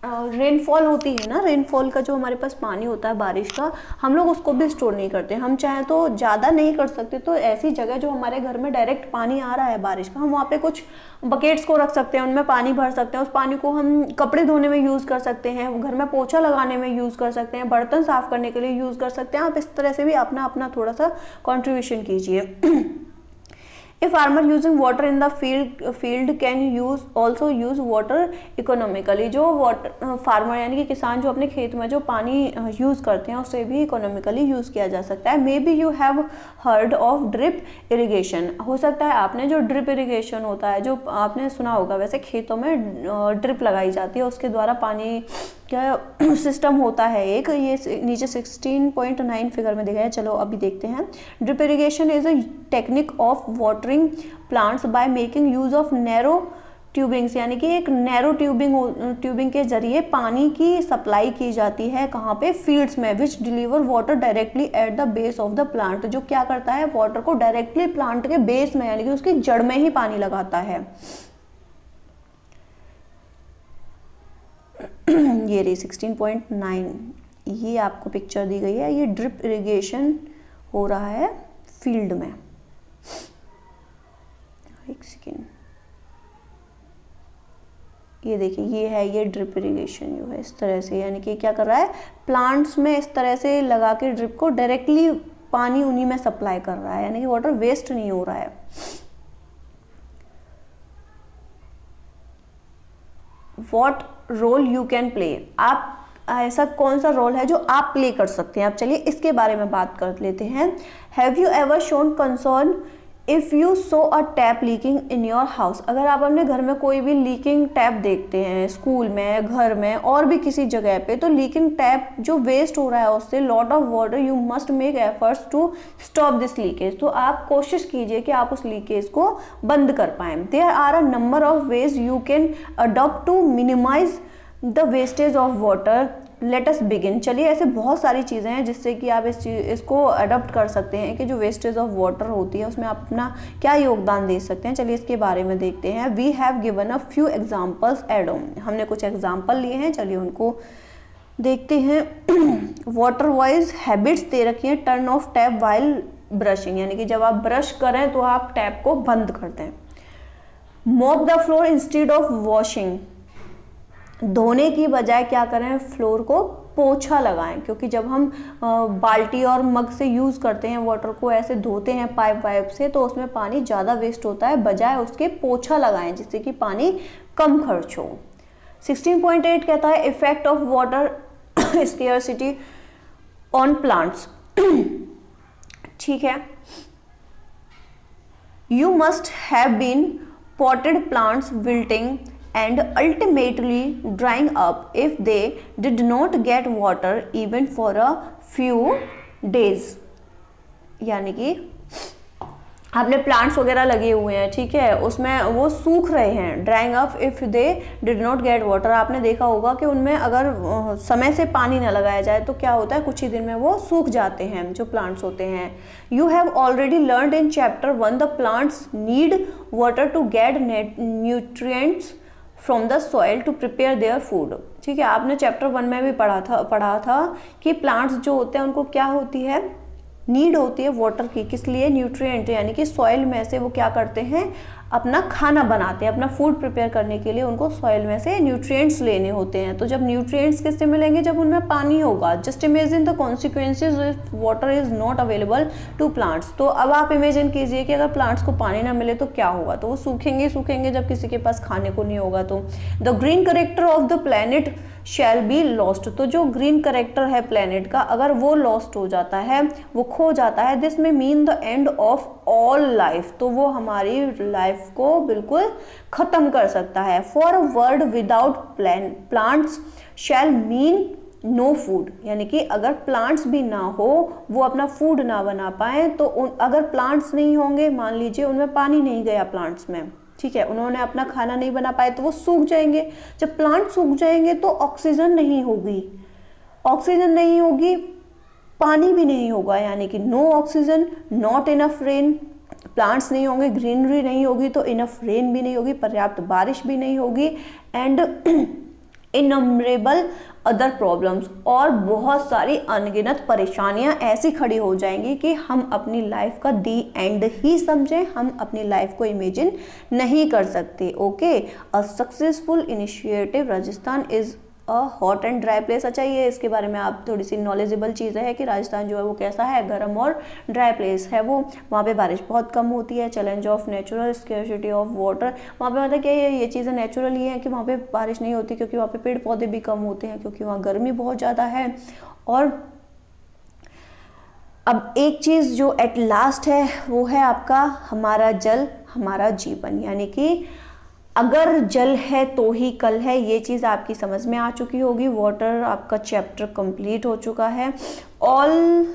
रेनफॉल होती है ना, रेनफॉल का जो हमारे पास पानी होता है बारिश का, हम लोग उसको भी स्टोर नहीं करते। हम चाहें तो ज़्यादा नहीं कर सकते, तो ऐसी जगह जो हमारे घर में डायरेक्ट पानी आ रहा है बारिश का, हम वहाँ पे कुछ बकेट्स को रख सकते हैं, उनमें पानी भर सकते हैं, उस पानी को हम कपड़े धोने में यूज़ कर सकते हैं, घर में पोछा लगाने में यूज़ कर सकते हैं, बर्तन साफ़ करने के लिए यूज़ कर सकते हैं। आप इस तरह से भी अपना अपना थोड़ा सा कॉन्ट्रीब्यूशन कीजिए। A farmer using water in the field can also use water economically, जो वाटर फार्मर यानी कि किसान जो अपने खेत में जो पानी यूज़ करते हैं उसे भी इकोनॉमिकली यूज़ किया जा सकता है। May be you have heard of drip irrigation, हो सकता है आपने जो ड्रिप इरिगेशन होता है जो आपने सुना होगा, वैसे खेतों में ड्रिप लगाई जाती है, उसके द्वारा पानी क्या सिस्टम होता है एक, ये नीचे 16.9 फिगर में दिखा है। चलो अभी देखते हैं। Drip irrigation is a technique of watering plants by making use of narrow tubings, यानी कि एक नैरो ट्यूबिंग के जरिए पानी की सप्लाई की जाती है, कहाँ पे, फील्ड्स में, which deliver water directly at the base of the plant, जो क्या करता है वाटर को डायरेक्टली प्लांट के बेस में यानी कि उसकी जड़ में ही पानी लगाता है। ये रही 16.9, ये आपको पिक्चर दी गई है, ये ड्रिप इरिगेशन हो रहा है फील्ड में। एक सेकेंड, ये देखिए ये है, ये ड्रिप इरिगेशन जो है इस तरह से, यानी कि क्या कर रहा है, प्लांट्स में इस तरह से लगा के ड्रिप को डायरेक्टली पानी उन्हीं में सप्लाई कर रहा है, यानी कि वाटर वेस्ट नहीं हो रहा है। What role you can play, आप ऐसा कौन सा रोल है जो आप प्ले कर सकते हैं। आप चलिए इसके बारे में बात कर लेते हैं। Have you ever shown concern if you so a tap leaking in your house, अगर आप अपने घर में कोई भी लीकिंग टैप देखते हैं, स्कूल में, घर में और भी किसी जगह पे, तो लीकिंग टैप जो वेस्ट हो रहा है उससे lot of water, you must make efforts to stop this leakage, तो आप कोशिश कीजिए कि आप उस लीकेज को बंद कर पाएँ। There are a number of ways you can adopt to minimise the wastage of water, let us begin, चलिए ऐसे बहुत सारी चीज़ें हैं जिससे कि आप इसको अडॉप्ट कर सकते हैं कि जो वेस्टेज ऑफ वाटर होती है उसमें आप अपना क्या योगदान दे सकते हैं। चलिए इसके बारे में देखते हैं। We have given a few examples add on, हमने कुछ एग्जाम्पल लिए हैं, चलिए उनको देखते हैं। वाटर वाइज हैबिट्स दे रखी हैं। Turn off tap while brushing, यानी कि जब आप ब्रश करें तो आप टैप को बंद कर दें। Mop the floor instead of washing, धोने की बजाय क्या करें, फ्लोर को पोछा लगाएं, क्योंकि जब हम बाल्टी और मग से यूज़ करते हैं वाटर को, ऐसे धोते हैं पाइप वाइप से, तो उसमें पानी ज़्यादा वेस्ट होता है, बजाय उसके पोछा लगाएं जिससे कि पानी कम खर्च हो। 16.8 कहता है effect of water scarcity on plants, ठीक है। You must have been potted plants wilting and ultimately drying up if they did not get water even for a few days, यानी कि आपने प्लांट्स वगैरह लगे हुए हैं, ठीक है, उसमें वो सूख रहे हैं, drawing up if they did not get water, आपने देखा होगा कि उनमें अगर समय से पानी ना लगाया जाए तो क्या होता है, कुछ ही दिन में वो सूख जाते हैं जो प्लांट्स होते हैं। You have already learned in chapter 1 the plants need water to get nutrients from the soil to prepare their food, ठीक है, आपने चैप्टर 1 में भी पढ़ा था कि प्लांट्स जो होते हैं उनको क्या होती है, नीड होती है वाटर की, किस लिए, न्यूट्रिएंट, यानी कि सॉइल में से वो क्या करते हैं, अपना खाना बनाते हैं, अपना फूड प्रिपेयर करने के लिए उनको सॉइल में से न्यूट्रिएंट्स लेने होते हैं। तो जब न्यूट्रिएंट्स किससे मिलेंगे, जब उनमें पानी होगा। Just imagine the consequences if water is not available to plants, तो अब आप इमेजिन कीजिए कि अगर प्लांट्स को पानी ना मिले तो क्या होगा, तो वो सूखेंगे जब किसी के पास खाने को नहीं होगा। तो the green character of the planet shall be lost, तो जो ग्रीन करेक्टर है प्लैनेट का, अगर वो लॉस्ट हो जाता है, वो खो जाता है, दिस में mean the end of all life, तो वो हमारी लाइफ को बिल्कुल खत्म कर सकता है। For a world without plants shall mean no food, यानी कि अगर प्लांट्स भी ना हो, वो अपना फूड ना बना पाए, तो अगर प्लांट्स नहीं होंगे, मान लीजिए उनमें पानी नहीं गया प्लांट्स में, ठीक है, उन्होंने अपना खाना नहीं बना पाए तो वो सूख जाएंगे। जब प्लांट सूख जाएंगे तो ऑक्सीजन नहीं होगी, ऑक्सीजन नहीं होगी, पानी भी नहीं होगा, यानी कि no oxygen, not enough rain, plants नहीं होंगे, ग्रीनरी नहीं होगी तो इनफ रेन भी नहीं होगी, पर्याप्त बारिश भी नहीं होगी, एंड इनमरेबल अदर प्रॉब्लम्स, और बहुत सारी अनगिनत परेशानियां ऐसी खड़ी हो जाएंगी कि हम अपनी लाइफ का दी एंड ही समझें, हम अपनी लाइफ को इमेजिन नहीं कर सकते। Okay, a successful initiative Rajasthan is a hot and dry place, अच्छा ये इसके बारे में आप थोड़ी सी नॉलेजेबल चीज़ है कि राजस्थान जो है वो कैसा है, गर्म और ड्राई प्लेस है वो, वहाँ पे बारिश बहुत कम होती है। Challenge of natural scarcity of water, वहाँ पे मतलब क्या ये चीज़ें नेचुरल ही है कि वहाँ पे बारिश नहीं होती, क्योंकि वहाँ पे पेड़ पौधे भी कम होते हैं, क्योंकि वहाँ गर्मी बहुत ज़्यादा है। और अब एक चीज़ जो एट लास्ट है वो है आपका हमारा जल हमारा जीवन, यानी कि अगर जल है तो ही कल है, ये चीज़ आपकी समझ में आ चुकी होगी। वाटर आपका चैप्टर कंप्लीट हो चुका है। ऑल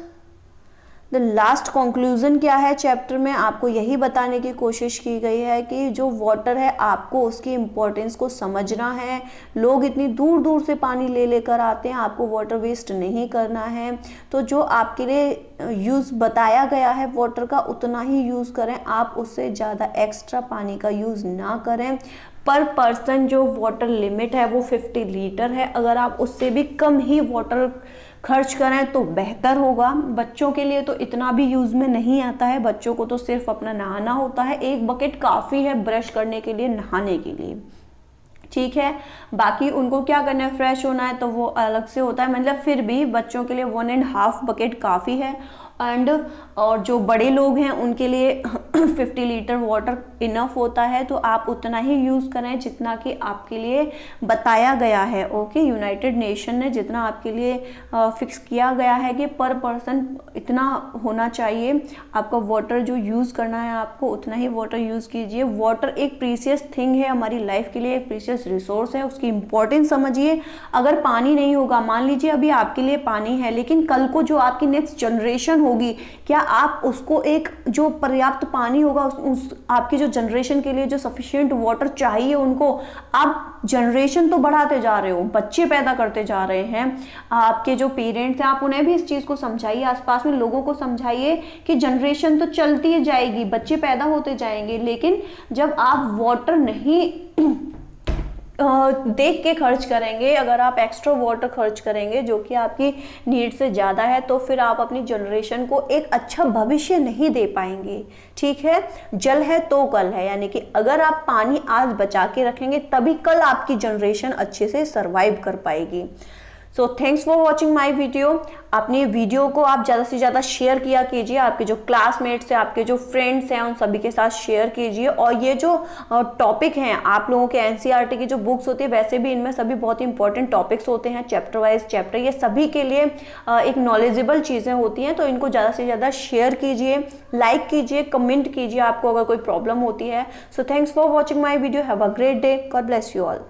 द लास्ट कंक्लूजन क्या है चैप्टर में, आपको यही बताने की कोशिश की गई है कि जो वाटर है आपको उसकी इम्पोर्टेंस को समझना है। लोग इतनी दूर दूर से पानी ले लेकर आते हैं, आपको वाटर वेस्ट नहीं करना है। तो जो आपके लिए यूज़ बताया गया है वाटर का उतना ही यूज़ करें, आप उससे ज़्यादा एक्स्ट्रा पानी का यूज़ ना करें। पर पर्सन जो वाटर लिमिट है वो 50 लीटर है। अगर आप उससे भी कम ही वाटर खर्च करें तो बेहतर होगा। बच्चों के लिए तो इतना भी यूज़ में नहीं आता है, बच्चों को तो सिर्फ अपना नहाना होता है, 1 बकेट काफ़ी है ब्रश करने के लिए, नहाने के लिए, ठीक है। बाकी उनको क्या करना है, फ्रेश होना है तो वो अलग से होता है, मतलब फिर भी बच्चों के लिए 1.5 बकेट काफ़ी है। एंड और जो बड़े लोग हैं उनके लिए 50 लीटर वाटर इनफ होता है, तो आप उतना ही यूज़ करें जितना कि आपके लिए बताया गया है। ओके, यूनाइटेड नेशन ने जितना आपके लिए फिक्स किया गया है कि पर पर्सन इतना होना चाहिए आपका वाटर जो यूज़ करना है, आपको उतना ही वाटर यूज़ कीजिए। वाटर एक प्रीशियस थिंग है हमारी लाइफ के लिए, एक प्रीशियस रिसोर्स है, उसकी इंपॉर्टेंस समझिए। अगर पानी नहीं होगा, मान लीजिए अभी आपके लिए पानी है, लेकिन कल को जो आपकी नेक्स्ट जनरेशन होगी, क्या आप उसको एक जो पर्याप्त पानी होगा उस आपकी जो जनरेशन के लिए जो सफिशिएंट वाटर चाहिए उनको, आप जनरेशन तो बढ़ाते जा रहे हो, बच्चे पैदा करते जा रहे हैं, आपके जो पेरेंट्स हैं आप उन्हें भी इस चीज़ को समझाइए, आसपास में लोगों को समझाइए कि जनरेशन तो चलती ही जाएगी, बच्चे पैदा होते जाएंगे, लेकिन जब आप वाटर नहीं देख के खर्च करेंगे, अगर आप एक्स्ट्रा वाटर खर्च करेंगे जो कि आपकी नीड से ज़्यादा है, तो फिर आप अपनी जनरेशन को एक अच्छा भविष्य नहीं दे पाएंगे, ठीक है। जल है तो कल है, यानी कि अगर आप पानी आज बचा के रखेंगे तभी कल आपकी जनरेशन अच्छे से सर्वाइव कर पाएगी। So thanks for watching my video. अपनी वीडियो को आप ज़्यादा से ज़्यादा शेयर किया कीजिए, आपके जो क्लासमेट्स हैं, आपके जो फ्रेंड्स हैं, उन सभी के साथ शेयर कीजिए। और ये जो टॉपिक हैं आप लोगों के एनसीईआरटी की जो बुक्स होती है, वैसे भी इनमें सभी बहुत इंपॉर्टेंट टॉपिक्स होते हैं, चैप्टर वाइज चैप्टर, ये सभी के लिए एक नॉलेजेबल चीज़ें होती हैं, तो इनको ज़्यादा से ज़्यादा शेयर कीजिए, लाइक कीजिए, कमेंट कीजिए आपको अगर कोई प्रॉब्लम होती है। So thanks for watching my video, have a great day, God bless you all.